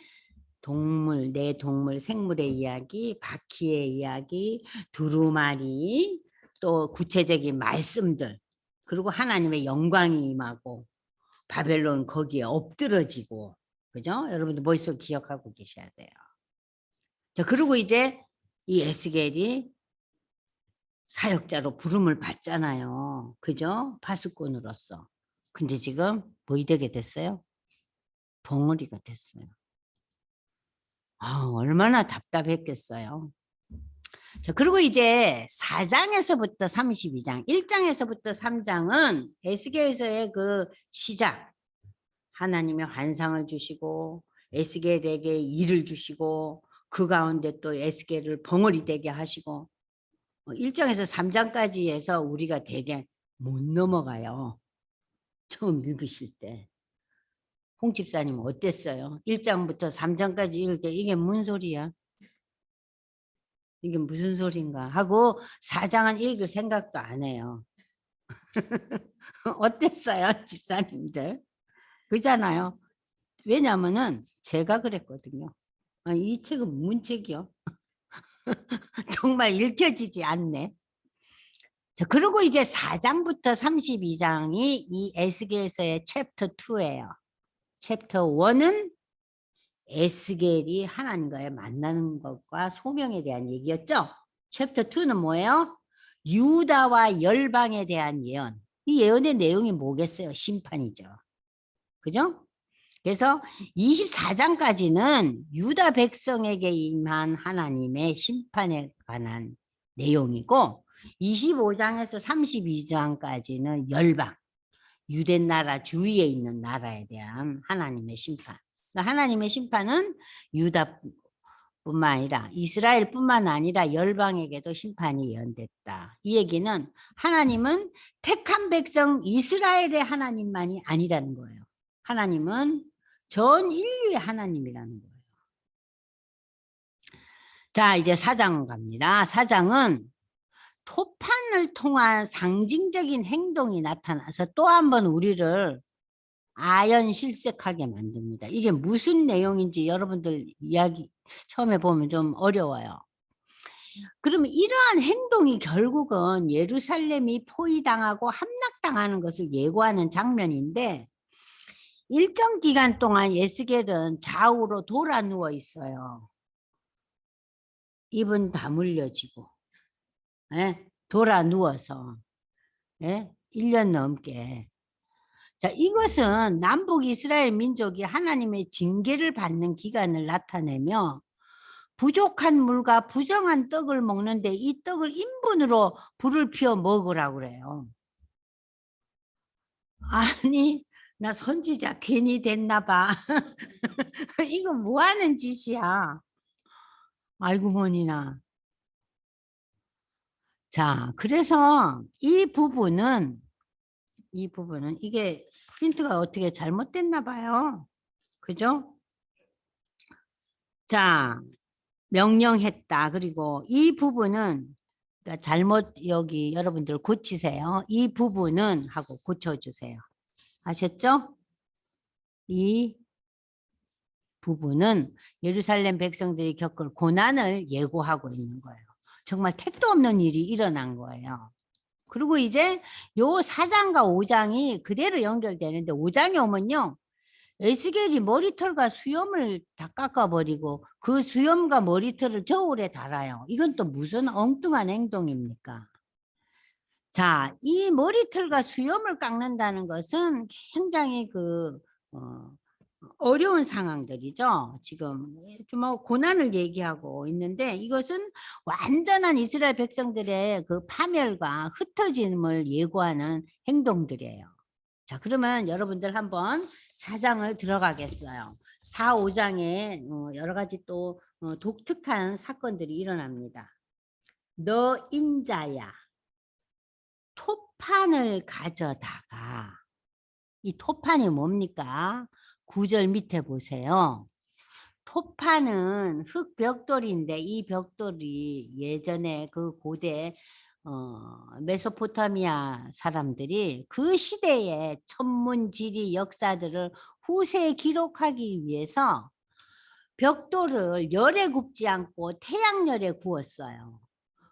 동물, 내 동물, 생물의 이야기, 바퀴의 이야기, 두루마리, 또 구체적인 말씀들. 그리고 하나님의 영광이 임하고 바벨론 거기에 엎드러지고, 그죠? 여러분들 머릿속 기억하고 계셔야 돼요. 자, 그리고 이제 이 에스겔이 사역자로 부름을 받잖아요. 그죠? 파수꾼으로서. 근데 지금 뭐 되게 됐어요? 벙어리가 됐어요. 아, 얼마나 답답했겠어요. 자, 그리고 이제 4장에서부터 32장, 1장에서부터 3장은 에스겔에서의 그 시작. 하나님의 환상을 주시고 에스겔에게 일을 주시고 그 가운데 또 에스겔을 벙어리 되게 하시고 1장에서 3장까지 해서 우리가 되게 못 넘어가요. 처음 읽으실 때. 홍 집사님 어땠어요? 1장부터 3장까지 읽을 때 이게 뭔 소리야? 이게 무슨 소린가 하고 4장은 읽을 생각도 안 해요. 어땠어요, 집사님들? 그잖아요. 왜냐하면은 제가 그랬거든요. 이 책은 문책이요. 정말 읽혀지지 않네. 자, 그리고 이제 4장부터 32장이 이 에스겔서의 챕터 2예요. 챕터 1은 에스겔이 하나님과의 만나는 것과 소명에 대한 얘기였죠. 챕터 2는 뭐예요? 유다와 열방에 대한 예언. 이 예언의 내용이 뭐겠어요? 심판이죠. 그죠? 그래서 24장까지는 유다 백성에게 임한 하나님의 심판에 관한 내용이고 25장에서 32장까지는 열방, 유대 나라 주위에 있는 나라에 대한 하나님의 심판. 그러니까 하나님의 심판은 유다뿐만 아니라 이스라엘뿐만 아니라 열방에게도 심판이 예언됐다. 이 얘기는 하나님은 택한 백성 이스라엘의 하나님만이 아니라는 거예요. 하나님은 전 인류의 하나님이라는 거예요. 자, 이제 4장 갑니다. 4장은 토판을 통한 상징적인 행동이 나타나서 또 한 번 우리를 아연실색하게 만듭니다. 이게 무슨 내용인지 여러분들 이야기 처음에 보면 좀 어려워요. 그러면 이러한 행동이 결국은 예루살렘이 포위당하고 함락당하는 것을 예고하는 장면인데 일정 기간 동안 에스겔은 좌우로 돌아 누워 있어요. 입은 다물려지고 돌아 누워서 1년 넘게. 자, 이것은 남북 이스라엘 민족이 하나님의 징계를 받는 기간을 나타내며 부족한 물과 부정한 떡을 먹는데 이 떡을 인분으로 불을 피워 먹으라고 그래요. 아니, 나 선지자 괜히 됐나 봐. 이거 뭐 하는 짓이야. 아이고 머니나. 자, 그래서 이 부분은 이게 프린트가 어떻게 잘못됐나 봐요. 그죠? 자, 명령했다. 그리고 이 부분은 그러니까 잘못 여기 여러분들 고치세요. 이 부분은 하고 고쳐주세요. 아셨죠? 이 부분은 예루살렘 백성들이 겪을 고난을 예고하고 있는 거예요. 정말 택도 없는 일이 일어난 거예요. 그리고 이제 요 4장과 5장이 그대로 연결되는데 5장에 오면요. 에스겔이 머리털과 수염을 다 깎아버리고 그 수염과 머리털을 저울에 달아요. 이건 또 무슨 엉뚱한 행동입니까? 자, 이 머리털과 수염을 깎는다는 것은 굉장히 어려운 상황들이죠. 지금 좀 고난을 얘기하고 있는데 이것은 완전한 이스라엘 백성들의 그 파멸과 흩어짐을 예고하는 행동들이에요. 자, 그러면 여러분들 한번 4장을 들어가겠어요. 4, 5장에 여러 가지 또 독특한 사건들이 일어납니다. 너 인자야, 토판을 가져다가. 이 토판이 뭡니까? 9절 밑에 보세요. 토판은 흙 벽돌인데 이 벽돌이 예전에 그 고대 메소포타미아 사람들이 그 시대의 천문지리 역사들을 후세에 기록하기 위해서 벽돌을 열에 굽지 않고 태양열에 구웠어요.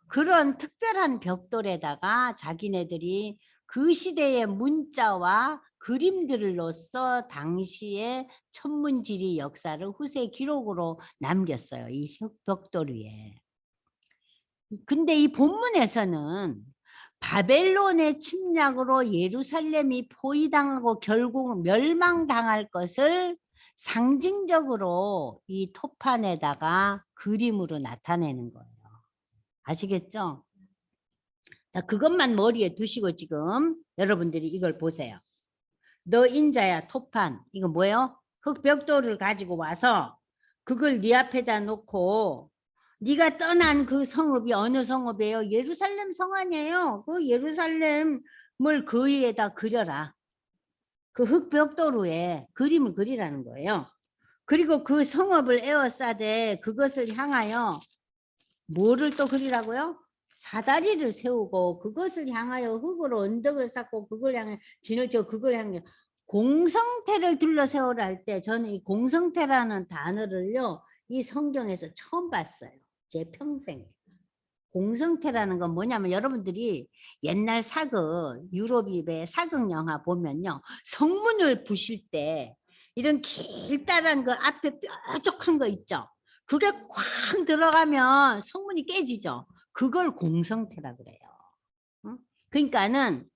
그런 특별한 벽돌에다가 자기네들이 그 시대의 문자와 그림들로서 당시의 천문지리 역사를 후세 기록으로 남겼어요. 이 벽돌 위에. 근데 이 본문에서는 바벨론의 침략으로 예루살렘이 포위당하고 결국 멸망당할 것을 상징적으로 이 토판에다가 그림으로 나타내는 거예요. 아시겠죠? 자, 그것만 머리에 두시고 지금 여러분들이 이걸 보세요. 너 인자야 토판, 이거 뭐예요? 흙벽돌을 가지고 와서 그걸 네 앞에다 놓고 네가 떠난 그 성읍이 어느 성읍이에요? 예루살렘 성 아니에요? 그 예루살렘을 그 위에다 그려라. 그 흙벽돌 위에 그림을 그리라는 거예요. 그리고 그 성읍을 에워싸되 그것을 향하여 뭐를 또 그리라고요? 사다리를 세우고 그것을 향하여 흙으로 언덕을 쌓고 그걸 향해 진을 쳐 그걸 향해 공성태를 둘러 세우라 할 때 저는 이 공성태라는 단어를요 이 성경에서 처음 봤어요. 제 평생에. 공성태라는 건 뭐냐면 여러분들이 옛날 사극 유럽의 사극 영화 보면요 성문을 부실 때 이런 길다란 그 앞에 뾰족한 거 있죠. 그게 쾅 들어가면 성문이 깨지죠. 그걸 공성태라 그래요. 응? 그러니까는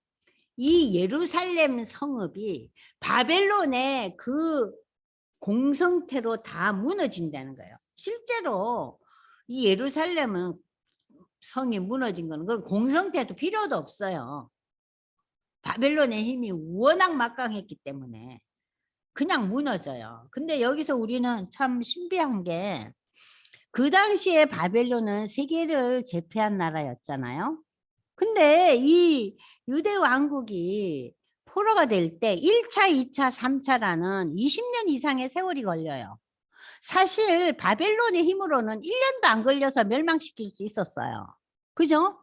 이 예루살렘 성읍이 바벨론의 그 공성태로 다 무너진다는 거예요. 실제로 이 예루살렘은 성이 무너진 거는 그건 공성태도 필요도 없어요. 바벨론의 힘이 워낙 막강했기 때문에 그냥 무너져요. 근데 여기서 우리는 참 신비한 게 그 당시에 바벨론은 세계를 제패한 나라였잖아요. 근데 이 유대 왕국이 포로가 될 때 1차, 2차, 3차라는 20년 이상의 세월이 걸려요. 사실 바벨론의 힘으로는 1년도 안 걸려서 멸망시킬 수 있었어요. 그죠?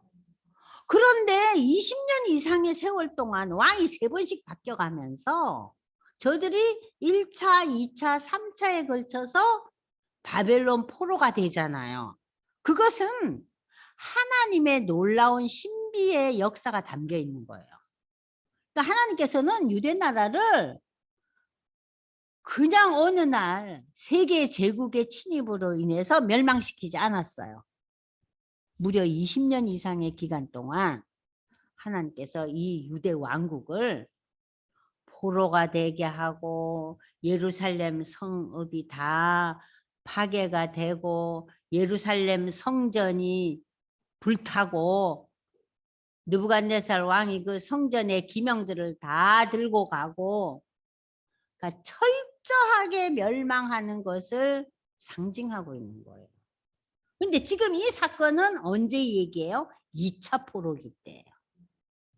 그런데 20년 이상의 세월 동안 왕이 3번씩 바뀌어가면서 저들이 1차, 2차, 3차에 걸쳐서 바벨론 포로가 되잖아요. 그것은 하나님의 놀라운 신비의 역사가 담겨 있는 거예요. 그러니까 하나님께서는 유대 나라를 그냥 어느 날 세계 제국의 침입으로 인해서 멸망시키지 않았어요. 무려 20년 이상의 기간 동안 하나님께서 이 유대 왕국을 포로가 되게 하고 예루살렘 성읍이 다 파괴가 되고 예루살렘 성전이 불타고 느부갓네살 왕이 그 성전의 기명들을 다 들고 가고 그러니까 철저하게 멸망하는 것을 상징하고 있는 거예요. 근데 지금 이 사건은 언제 얘기해요? 2차 포로기 때예요.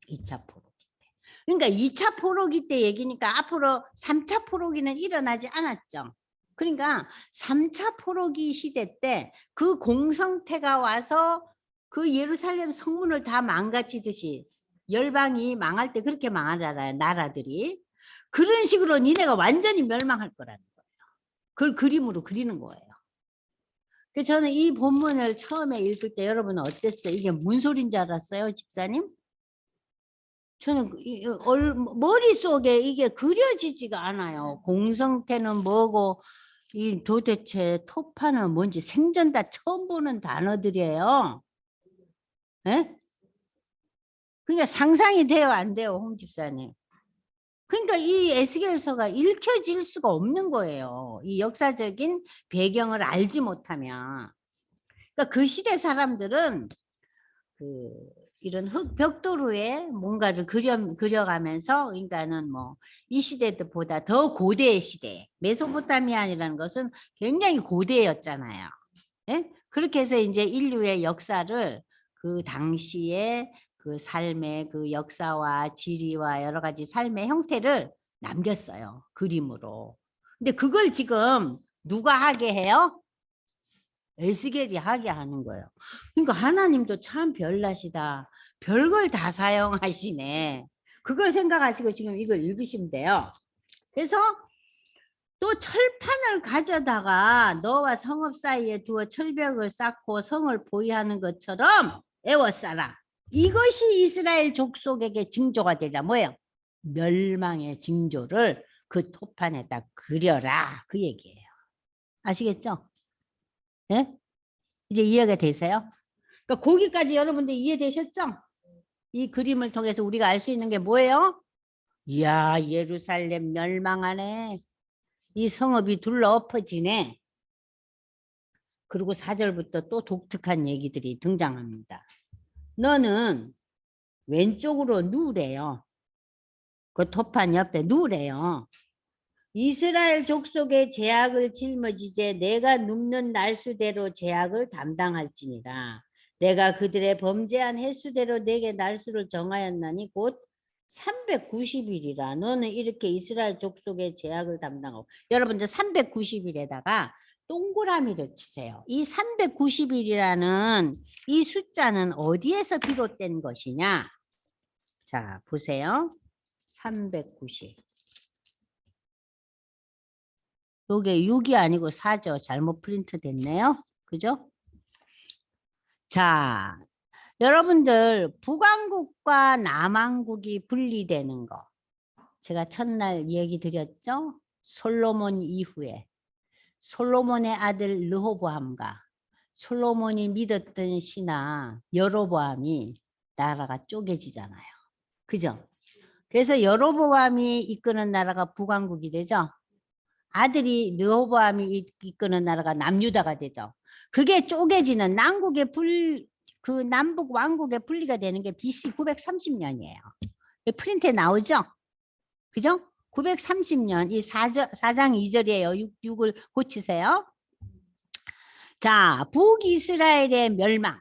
2차 포로기 때. 그러니까 2차 포로기 때 얘기니까 앞으로 3차 포로기는 일어나지 않았죠. 그러니까 3차 포로기 시대 때 그 공성태가 와서 그 예루살렘 성문을 다 망가치듯이 열방이 망할 때 그렇게 망하잖아요. 나라들이. 그런 식으로 니네가 완전히 멸망할 거라는 거예요. 그걸 그림으로 그리는 거예요. 그래서 저는 이 본문을 처음에 읽을 때 여러분은 어땠어요? 이게 뭔 소리인 줄 알았어요, 집사님? 저는 머릿속에 이게 그려지지가 않아요. 공성태는 뭐고 이 도대체 토파는 뭔지 생전 다 처음 보는 단어들이에요. 예? 그러니까 상상이 돼요, 안 돼요, 홍 집사님? 그러니까 이 에스겔서가 읽혀질 수가 없는 거예요. 이 역사적인 배경을 알지 못하면. 그러니까 그 시대 사람들은 그 이런 벽돌 위에 뭔가를 그려가면서 그러니까는 뭐 이 시대보다 더 고대의 시대 메소포타미아라는 것은 굉장히 고대였잖아요. 예? 그렇게 해서 이제 인류의 역사를 그 당시에 그 삶의 그 역사와 지리와 여러 가지 삶의 형태를 남겼어요. 그림으로. 근데 그걸 지금 누가 하게 해요? 에스겔이 하게 하는 거예요. 그러니까 하나님도 참 별나시다. 별걸 다 사용하시네. 그걸 생각하시고 지금 이걸 읽으시면 돼요. 그래서 또 철판을 가져다가 너와 성읍 사이에 두어 철벽을 쌓고 성을 보위하는 것처럼 에워싸라. 이것이 이스라엘 족속에게 징조가 되라. 뭐예요? 멸망의 징조를 그 토판에다 그려라. 그 얘기예요. 아시겠죠? 네? 이제 이해가 되세요? 그러니까 거기까지 여러분들 이해되셨죠? 이 그림을 통해서 우리가 알 수 있는 게 뭐예요? 이야, 예루살렘 멸망하네. 이 성읍이 둘러 엎어지네. 그리고 4절부터 또 독특한 얘기들이 등장합니다. 너는 왼쪽으로 누우래요. 그 토판 옆에 누우래요. 이스라엘 족속의 제약을 짊어지되 내가 눕는 날수대로 제약을 담당할지니라. 내가 그들의 범죄한 횟수대로 내게 날수를 정하였나니 곧 390일이라. 너는 이렇게 이스라엘 족속의 제약을 담당하고. 여러분들 390일에다가 동그라미를 치세요. 이 390일이라는 이 숫자는 어디에서 비롯된 것이냐? 자, 보세요. 390. 요게 6이 아니고 4죠. 잘못 프린트 됐네요. 그죠? 자, 여러분들 북왕국과 남왕국이 분리되는 거. 제가 첫날 얘기 드렸죠? 솔로몬 이후에 솔로몬의 아들 르호보암과 솔로몬이 믿었던 신하 여로보암이 나라가 쪼개지잖아요. 그죠? 그래서 여로보암이 이끄는 나라가 북왕국이 되죠. 아들이 르호보암이 이끄는 나라가 남유다가 되죠. 그게 쪼개지는 그 남북 왕국의 분리가 되는 게 BC 930년이에요. 프린트에 나오죠? 그죠? 930년 이 4장 2절이에요. 6을 고치세요. 자, 북이스라엘의 멸망.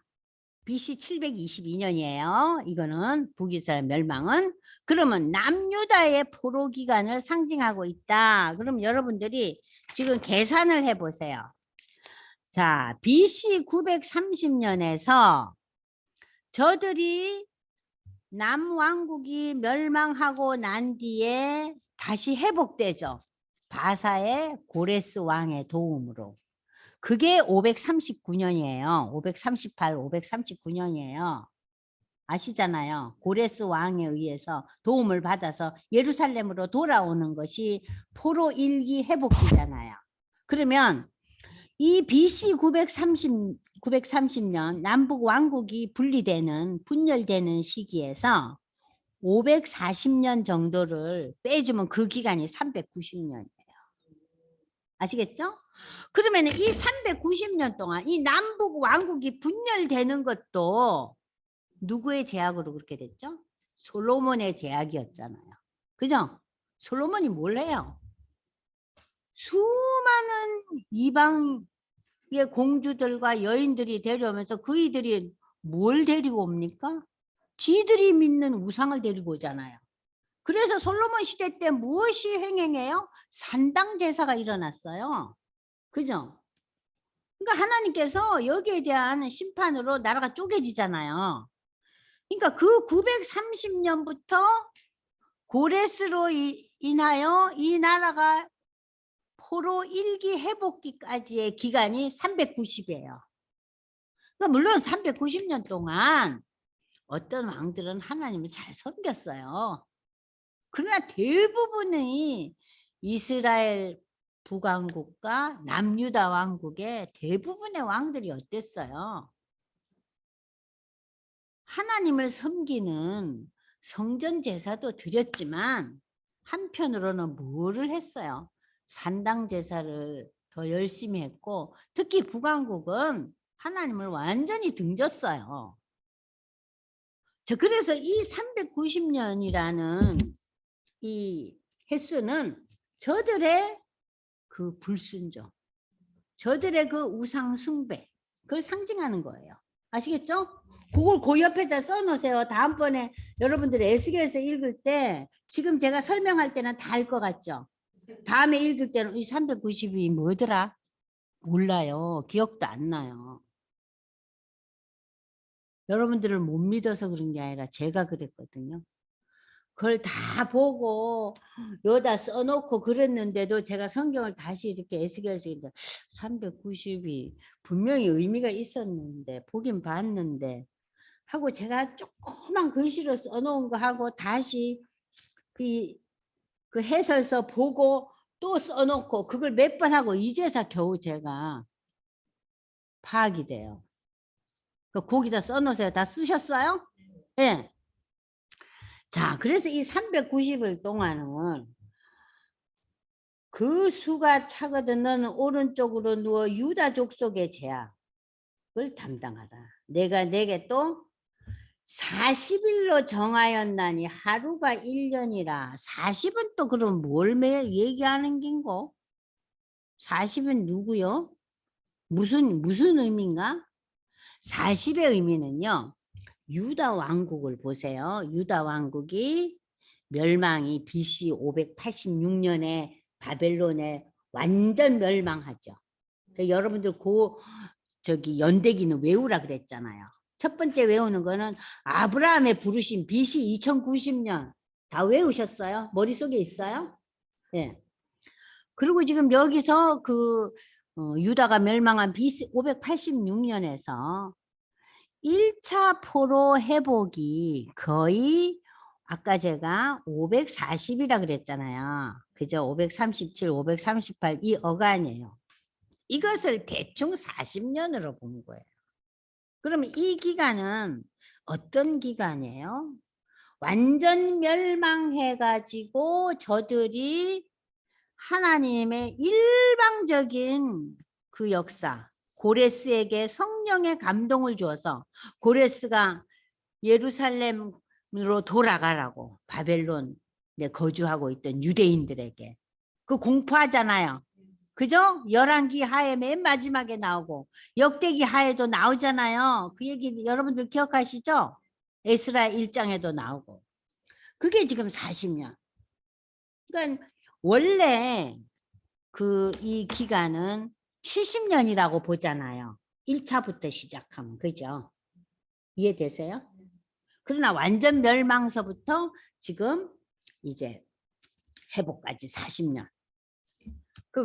BC 722년이에요. 이거는 북이스라엘 멸망은. 그러면 남유다의 포로 기간을 상징하고 있다. 그럼 여러분들이 지금 계산을 해보세요. 자, BC 930년에서 저들이 남왕국이 멸망하고 난 뒤에 다시 회복되죠. 바사의 고레스 왕의 도움으로. 그게 539년이에요. 538, 539년이에요. 아시잖아요. 고레스 왕에 의해서 도움을 받아서 예루살렘으로 돌아오는 것이 포로 일기 회복기잖아요. 그러면 이 BC 930년 남북 왕국이 분열되는 시기에서 540년 정도를 빼주면 그 기간이 390년이에요. 아시겠죠? 그러면 이 390년 동안 이 남북 왕국이 분열되는 것도 누구의 제약으로 그렇게 됐죠? 솔로몬의 제약이었잖아요. 그죠? 솔로몬이 뭘 해요? 수많은 이방의 공주들과 여인들이 데려오면서 그이들이 뭘 데리고 옵니까? 지들이 믿는 우상을 데리고 오잖아요. 그래서 솔로몬 시대 때 무엇이 횡행해요? 산당 제사가 일어났어요. 그죠? 그러니까 하나님께서 여기에 대한 심판으로 나라가 쪼개지잖아요. 그러니까 그 930년부터 고레스로 인하여 이 나라가 포로 일기 회복기까지의 기간이 390이에요. 그러니까 물론 390년 동안 어떤 왕들은 하나님을 잘 섬겼어요. 그러나 대부분이 이스라엘 북왕국과 남유다 왕국의 대부분의 왕들이 어땠어요? 하나님을 섬기는 성전 제사도 드렸지만 한편으로는 뭐를 했어요? 산당 제사를 더 열심히 했고 특히 북왕국은 하나님을 완전히 등졌어요. 그래서 이 390년이라는 이 횟수는 저들의 그 불순종, 저들의 그 우상 숭배, 그걸 상징하는 거예요. 아시겠죠? 그걸 그 옆에다 써놓으세요. 다음번에 여러분들이 에스겔서 읽을 때 지금 제가 설명할 때는 다 알 것 같죠? 다음에 읽을 때는 이 390이 뭐더라? 몰라요. 기억도 안 나요. 여러분들을 못 믿어서 그런 게 아니라 제가 그랬거든요. 그걸 다 보고 여기다 써놓고 그랬는데도 제가 성경을 다시 이렇게 에스겔서 390이 분명히 의미가 있었는데 보긴 봤는데 하고 제가 조그만 글씨로 써놓은 거 하고 다시 그 해설서 보고 또 써놓고 그걸 몇 번 하고 이제서 겨우 제가 파악이 돼요. 거기다 써놓으세요. 다 쓰셨어요? 예. 네. 자, 그래서 이 390일 동안은 그 수가 차거든 너는 오른쪽으로 누워 유다 족속의 제약을 담당하라. 내가 내게 또 40일로 정하였나니 하루가 1년이라. 40은 또 그럼 뭘 매일 얘기하는 긴고? 40은 누구요? 무슨 의미인가? 40의 의미는요. 유다 왕국을 보세요. 유다 왕국이 멸망이 BC 586년에 바벨론에 완전 멸망하죠. 그러니까 여러분들 저기 연대기는 외우라 그랬잖아요. 첫 번째 외우는 거는 아브라함의 부르심 BC 2090년 다 외우셨어요? 머릿속에 있어요? 예. 그리고 지금 여기서 유다가 멸망한 BC 586년에서 1차 포로 회복이 거의 아까 제가 540이라 그랬잖아요. 그죠? 537, 538 이 어간이에요. 이것을 대충 40년으로 본 거예요. 그러면 이 기간은 어떤 기간이에요? 완전 멸망해가지고 저들이 하나님의 일방적인 그 역사, 고레스에게 성령의 감동을 주어서 고레스가 예루살렘으로 돌아가라고 바벨론에 거주하고 있던 유대인들에게 그 공포하잖아요. 그죠? 열왕기 하에 맨 마지막에 나오고 역대기 하에도 나오잖아요. 그 얘기 여러분들 기억하시죠? 에스라 1장에도 나오고. 그게 지금 40년. 그러니까 원래 이 기간은 70년이라고 보잖아요. 1차부터 시작하면. 그죠? 이해되세요? 그러나 완전 멸망서부터 지금 이제 회복까지 40년.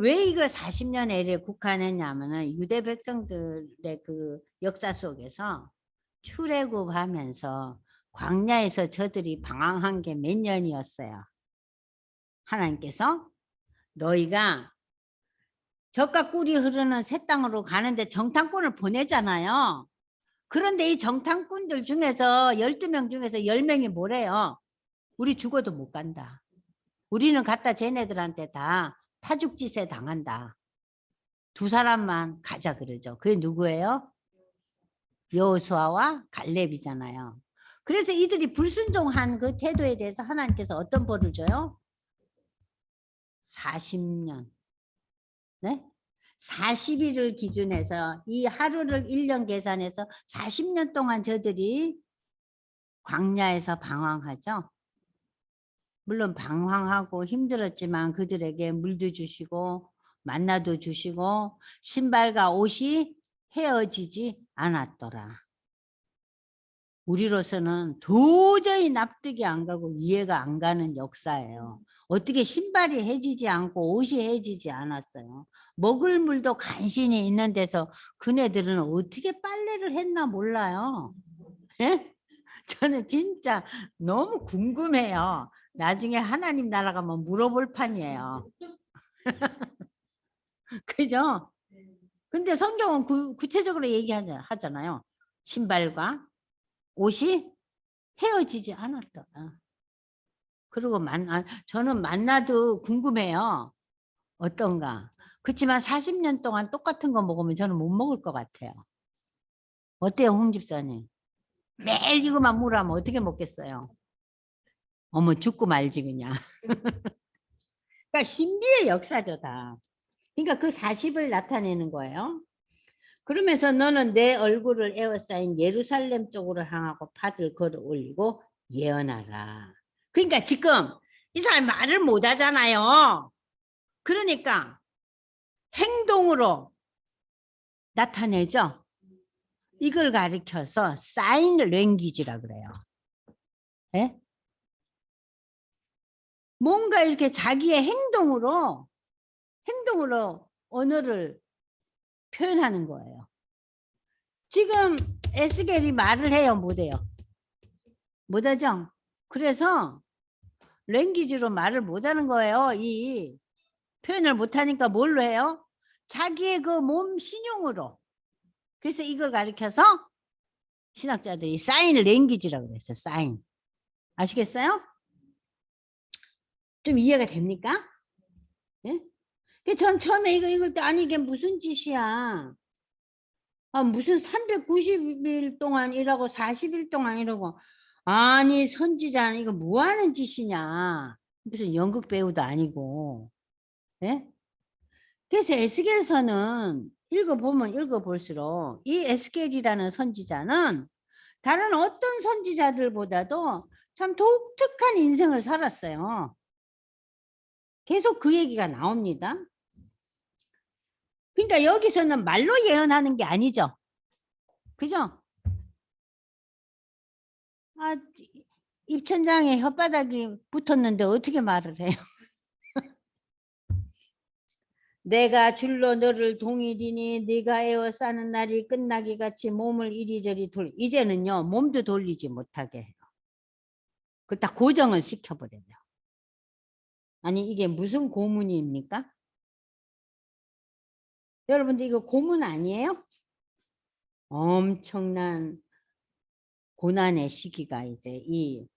왜 이걸 40년에 국한했냐면은 유대 백성들의 그 역사 속에서 출애굽하면서 광야에서 저들이 방황한 게 몇 년이었어요. 하나님께서 너희가 젖과 꿀이 흐르는 새 땅으로 가는데 정탐꾼을 보내잖아요. 그런데 이 정탐꾼들 중에서 12명 중에서 10명이 뭐래요? 우리 죽어도 못 간다. 우리는 갔다 쟤네들한테 다 파죽지세 당한다. 두 사람만 가자 그러죠. 그게 누구예요? 여호수아와 갈렙이잖아요. 그래서 이들이 불순종한 그 태도에 대해서 하나님께서 어떤 벌을 줘요? 40년. 네? 40일을 기준해서 이 하루를 1년 계산해서 40년 동안 저들이 광야에서 방황하죠. 물론 방황하고 힘들었지만 그들에게 물도 주시고 만나도 주시고 신발과 옷이 헤어지지 않았더라. 우리로서는 도저히 납득이 안 가고 이해가 안 가는 역사예요. 어떻게 신발이 해지지 않고 옷이 해지지 않았어요. 먹을 물도 간신히 있는 데서 그네들은 어떻게 빨래를 했나 몰라요. 예? 저는 진짜 너무 궁금해요. 나중에 하나님 나라 가면 물어볼 판이에요. 그죠? 근데 성경은 구체적으로 얘기하잖아요. 신발과 옷이 헤어지지 않았다. 그리고 저는 만나도 궁금해요. 어떤가. 그렇지만 40년 동안 똑같은 거 먹으면 저는 못 먹을 것 같아요. 어때요, 홍 집사님? 매일 이거만 물으면 어떻게 먹겠어요? 어머, 죽고 말지 그냥. 그러니까 신비의 역사죠, 다. 그러니까 그 40을 나타내는 거예요. 그러면서 너는 내 얼굴을 에워싸인 예루살렘 쪽으로 향하고 팔을 걸어 올리고 예언하라. 그러니까 지금 이 사람이 말을 못 하잖아요. 그러니까 행동으로 나타내죠. 이걸 가리켜서 사인 랭귀지라 그래요. 네? 뭔가 이렇게 자기의 행동으로 언어를 표현하는 거예요. 지금 에스겔이 말을 해요, 못해요? 못하죠? 그래서 랭귀지로 말을 못하는 거예요. 이 표현을 못하니까 뭘로 해요? 자기의 그 몸 신용으로. 그래서 이걸 가리켜서 신학자들이 사인 랭귀지라고 그랬어요. 사인. 아시겠어요? 좀 이해가 됩니까? 예? 전 처음에 이거 읽을 때 아니 이게 무슨 짓이야. 아, 무슨 390일 동안 일하고 40일 동안 이러고 아니 선지자는 이거 뭐 하는 짓이냐. 무슨 연극 배우도 아니고. 예? 그래서 에스겔서는 읽어보면 읽어볼수록 이 에스겔이라는 선지자는 다른 어떤 선지자들보다도 참 독특한 인생을 살았어요. 계속 그 얘기가 나옵니다. 그러니까 여기서는 말로 예언하는 게 아니죠. 그죠? 아, 입천장에 혓바닥이 붙었는데 어떻게 말을 해요? 내가 줄로 너를 동일이니 네가 에워싸는 날이 끝나기 같이 몸을 이리저리 이제는요 몸도 돌리지 못하게 해요. 그 다 고정을 시켜버려요. 아니 이게 무슨 고문입니까? 여러분들 이거 고문 아니에요? 엄청난 고난의 시기가 이제 이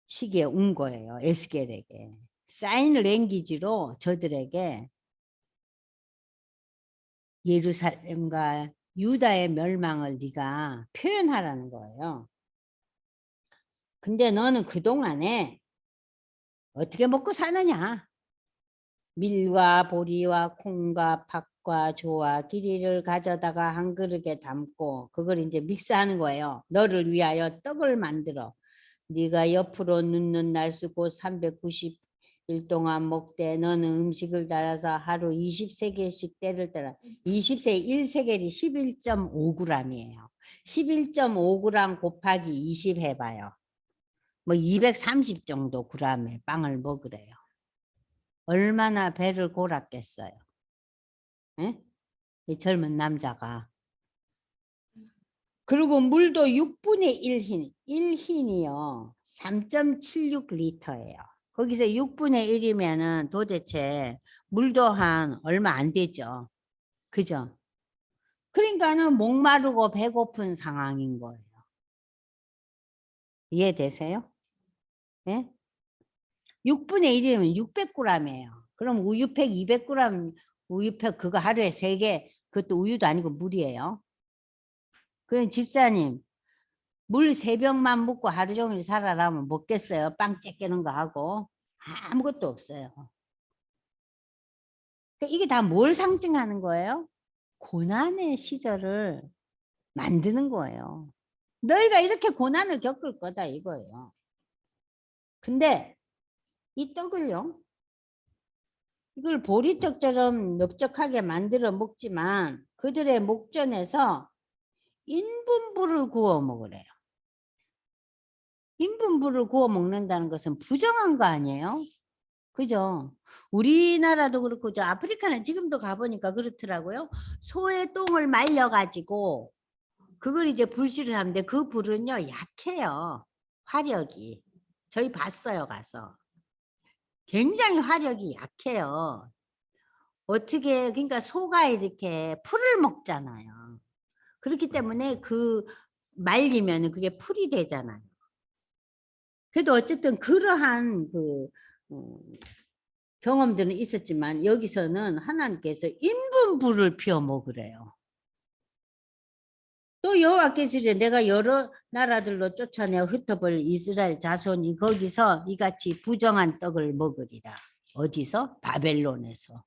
시기에 온 거예요. 에스겔에게. 사인 랭귀지로 저들에게 예루살렘과 유다의 멸망을 네가 표현하라는 거예요. 근데 너는 그동안에 어떻게 먹고 사느냐? 밀과 보리와 콩과 팥과 조와 기리를 가져다가 한 그릇에 담고 그걸 이제 믹스하는 거예요. 너를 위하여 떡을 만들어 네가 옆으로 눕는 날 쓰고 390일 동안 먹되 너는 음식을 따라서 하루 20세겔씩 때를 따라 20세 1세겔이 11.5g이에요. 11.5g 곱하기 20 해봐요. 뭐 230 정도 g의 빵을 먹으래요. 얼마나 배를 골았겠어요. 에? 이 젊은 남자가. 그리고 물도 6분의 1흰, 1흰이요. 3.76리터예요. 거기서 6분의 1이면은 도대체 물도 한 얼마 안 되죠. 그죠? 그러니까는 목마르고 배고픈 상황인 거예요. 이해되세요? 예? 6분의 1이면 600g이에요. 그럼 우유팩 200g, 우유팩 그거 하루에 3개, 그것도 우유도 아니고 물이에요. 그럼 집사님, 물 3병만 먹고 하루 종일 살아라면 먹겠어요? 빵 째끼는 거 하고. 아무것도 없어요. 이게 다 뭘 상징하는 거예요? 고난의 시절을 만드는 거예요. 너희가 이렇게 고난을 겪을 거다 이거예요. 근데 이 떡을요. 이걸 보리떡처럼 넓적하게 만들어 먹지만 그들의 목전에서 인분불을 구워 먹으래요. 인분불을 구워 먹는다는 것은 부정한 거 아니에요? 그죠? 우리나라도 그렇고 저 아프리카는 지금도 가보니까 그렇더라고요. 소의 똥을 말려가지고 그걸 이제 불씨를 하는데 그 불은요 약해요. 화력이. 저희 봤어요 가서. 굉장히 화력이 약해요. 어떻게 그러니까 소가 이렇게 풀을 먹잖아요. 그렇기 때문에 그 말리면 그게 풀이 되잖아요. 그래도 어쨌든 그러한 그 경험들은 있었지만 여기서는 하나님께서 인분불을 피워 먹으래요. 또 여호와께서 이제 내가 여러 나라들로 쫓아내어 흩어버릴 이스라엘 자손이 거기서 이같이 부정한 떡을 먹으리라. 어디서? 바벨론에서.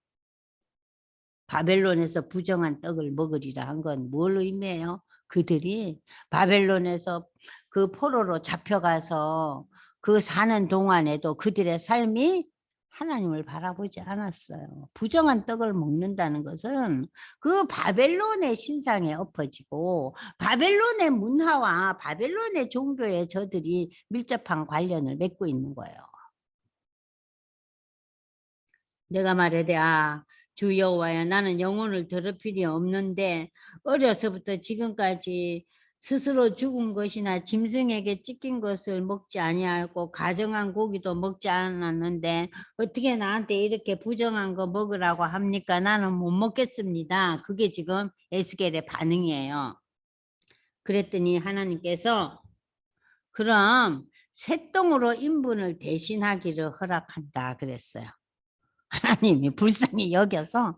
바벨론에서 부정한 떡을 먹으리라 한 건 뭘 의미해요? 그들이 바벨론에서 그 포로로 잡혀가서 그 사는 동안에도 그들의 삶이 하나님을 바라보지 않았어요. 부정한 떡을 먹는다는 것은 그 바벨론의 신상에 엎어지고 바벨론의 문화와 바벨론의 종교에 저들이 밀접한 관련을 맺고 있는 거예요. 내가 말해대 주 여호와여, 나는 영혼을 더럽힐이 없는데 어려서부터 지금까지 스스로 죽은 것이나 짐승에게 찢긴 것을 먹지 아니하고 가정한 고기도 먹지 않았는데 어떻게 나한테 이렇게 부정한 거 먹으라고 합니까? 나는 못 먹겠습니다. 그게 지금 에스겔의 반응이에요. 그랬더니 하나님께서 그럼 쇠똥으로 인분을 대신하기를 허락한다 그랬어요. 하나님이 불쌍히 여겨서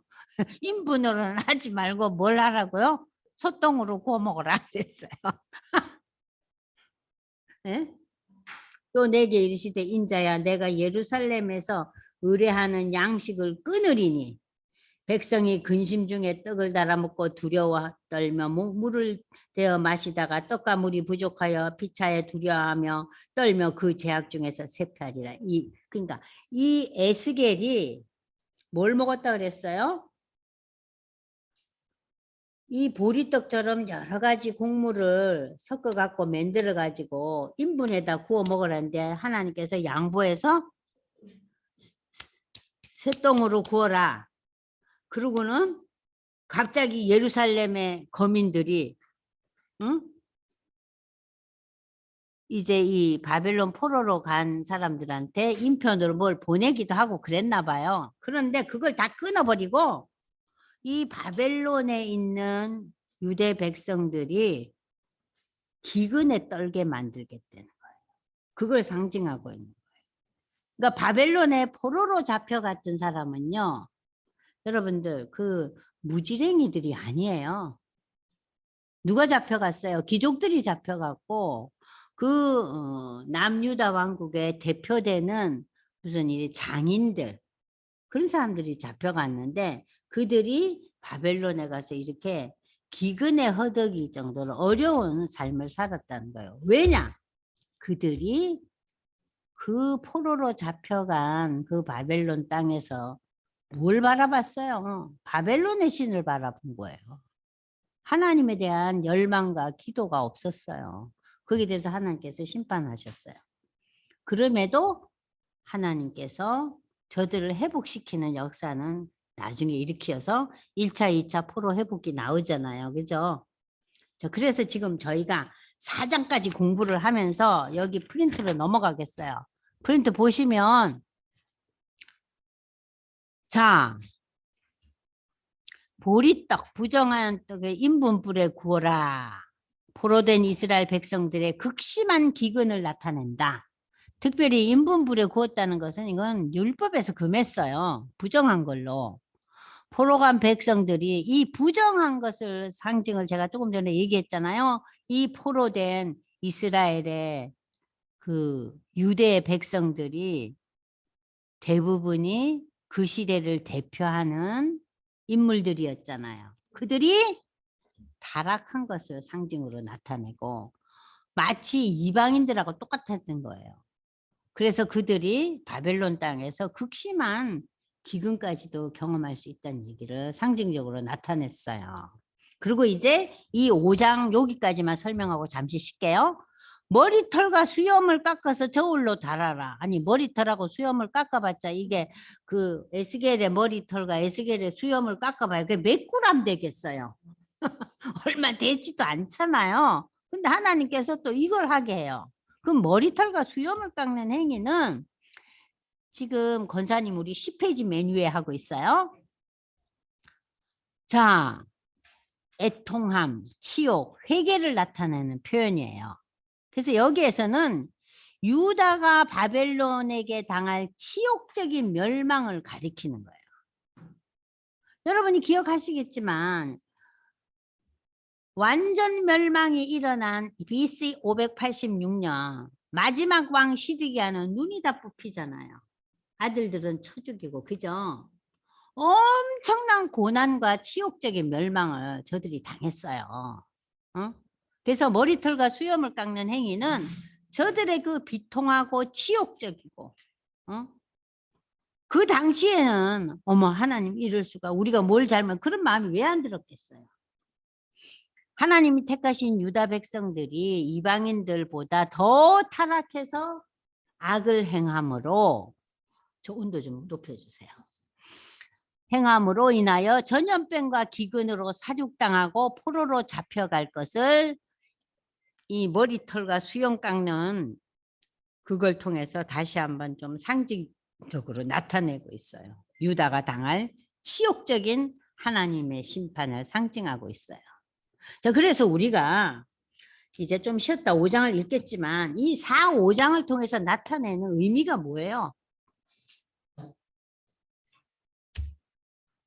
인분으로는 하지 말고 뭘 하라고요? 소똥으로 구워 먹으라 그랬어요. 네? 또 내게 이르시되 인자야, 내가 예루살렘에서 의뢰하는 양식을 끊으리니 백성이 근심 중에 떡을 달아 먹고 두려워 떨며 물을 대어 마시다가 떡과 물이 부족하여 피차에 두려워하며 떨며 그 제약 중에서 쇠피하리라. 그러니까 이 에스겔이 뭘 먹었다 그랬어요? 이 보리떡처럼 여러 가지 곡물을 섞어 갖고 만들어 가지고 인분에다 구워 먹으라는데 하나님께서 양보해서 쇠똥으로 구워라. 그러고는 갑자기 예루살렘의 거민들이 응? 이제 이 바벨론 포로로 간 사람들한테 인편으로 뭘 보내기도 하고 그랬나 봐요. 그런데 그걸 다 끊어버리고 이 바벨론에 있는 유대 백성들이 기근에 떨게 만들겠다는 거예요. 그걸 상징하고 있는 거예요. 그러니까 바벨론에 포로로 잡혀갔던 사람은요. 여러분들 그 무지랭이들이 아니에요. 누가 잡혀갔어요? 귀족들이 잡혀갔고 그 남유다 왕국의 대표되는 무슨 이 장인들 그런 사람들이 잡혀갔는데 그들이 바벨론에 가서 이렇게 기근에 허덕일 정도로 어려운 삶을 살았다는 거예요. 왜냐? 그들이 그 포로로 잡혀간 그 바벨론 땅에서 뭘 바라봤어요? 바벨론의 신을 바라본 거예요. 하나님에 대한 열망과 기도가 없었어요. 거기에 대해서 하나님께서 심판하셨어요. 그럼에도 하나님께서 저들을 회복시키는 역사는 나중에 일으켜서 1차, 2차 포로 회복이 나오잖아요. 그죠? 그래서 지금 저희가 4장까지 공부를 하면서 여기 프린트로 넘어가겠어요. 프린트 보시면 자, 보리떡 부정한 떡의 인분불에 구워라. 포로된 이스라엘 백성들의 극심한 기근을 나타낸다. 특별히 인분불에 구웠다는 것은 이건 율법에서 금했어요. 부정한 걸로. 포로 간 백성들이 이 부정한 것을 상징을 제가 조금 전에 얘기했잖아요. 이 포로된 이스라엘의 그 유대 백성들이 대부분이 그 시대를 대표하는 인물들이었잖아요. 그들이 타락한 것을 상징으로 나타내고 마치 이방인들하고 똑같았던 거예요. 그래서 그들이 바벨론 땅에서 극심한 기근까지도 경험할 수 있다는 얘기를 상징적으로 나타냈어요. 그리고 이제 이 5장 여기까지만 설명하고 잠시 쉴게요. 머리털과 수염을 깎아서 저울로 달아라. 아니 머리털하고 수염을 깎아봤자 이게 그 에스겔의 머리털과 에스겔의 수염을 깎아봐야 그게 몇 그램 되겠어요. 얼마 되지도 않잖아요. 근데 하나님께서 또 이걸 하게 해요. 그럼 머리털과 수염을 깎는 행위는 지금 권사님 우리 10페이지 메뉴에 하고 있어요. 자, 애통함, 치욕, 회개를 나타내는 표현이에요. 그래서 여기에서는 유다가 바벨론에게 당할 치욕적인 멸망을 가리키는 거예요. 여러분이 기억하시겠지만 완전 멸망이 일어난 BC 586년 마지막 왕 시드기야는 눈이 다 뽑히잖아요. 아들들은 쳐 죽이고 그죠? 엄청난 고난과 치욕적인 멸망을 저들이 당했어요. 그래서 머리털과 수염을 깎는 행위는 저들의 그 비통하고 치욕적이고 그 당시에는 어머 하나님 이럴 수가 우리가 뭘 잘못 그런 마음이 왜 안 들었겠어요. 하나님이 택하신 유다 백성들이 이방인들보다 더 타락해서 악을 행함으로 저 온도 좀 높여주세요. 행함으로 인하여 전염병과 기근으로 사륙당하고 포로로 잡혀갈 것을 이 머리털과 수염 깎는 그걸 통해서 다시 한번 좀 상징적으로 나타내고 있어요. 유다가 당할 치욕적인 하나님의 심판을 상징하고 있어요. 자, 그래서 우리가 이제 좀 쉬었다 5장을 읽겠지만 이 4, 5장을 통해서 나타내는 의미가 뭐예요?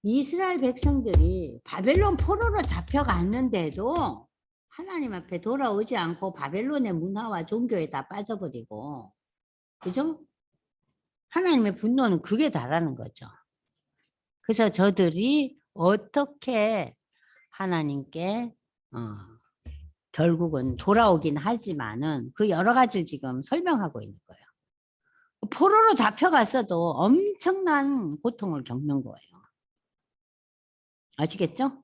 이스라엘 백성들이 바벨론 포로로 잡혀갔는데도 하나님 앞에 돌아오지 않고 바벨론의 문화와 종교에 다 빠져버리고, 그죠? 하나님의 분노는 그게 다라는 거죠. 그래서 저들이 어떻게 하나님께 결국은 돌아오긴 하지만은 그 여러 가지를 지금 설명하고 있는 거예요. 포로로 잡혀갔어도 엄청난 고통을 겪는 거예요. 아시겠죠?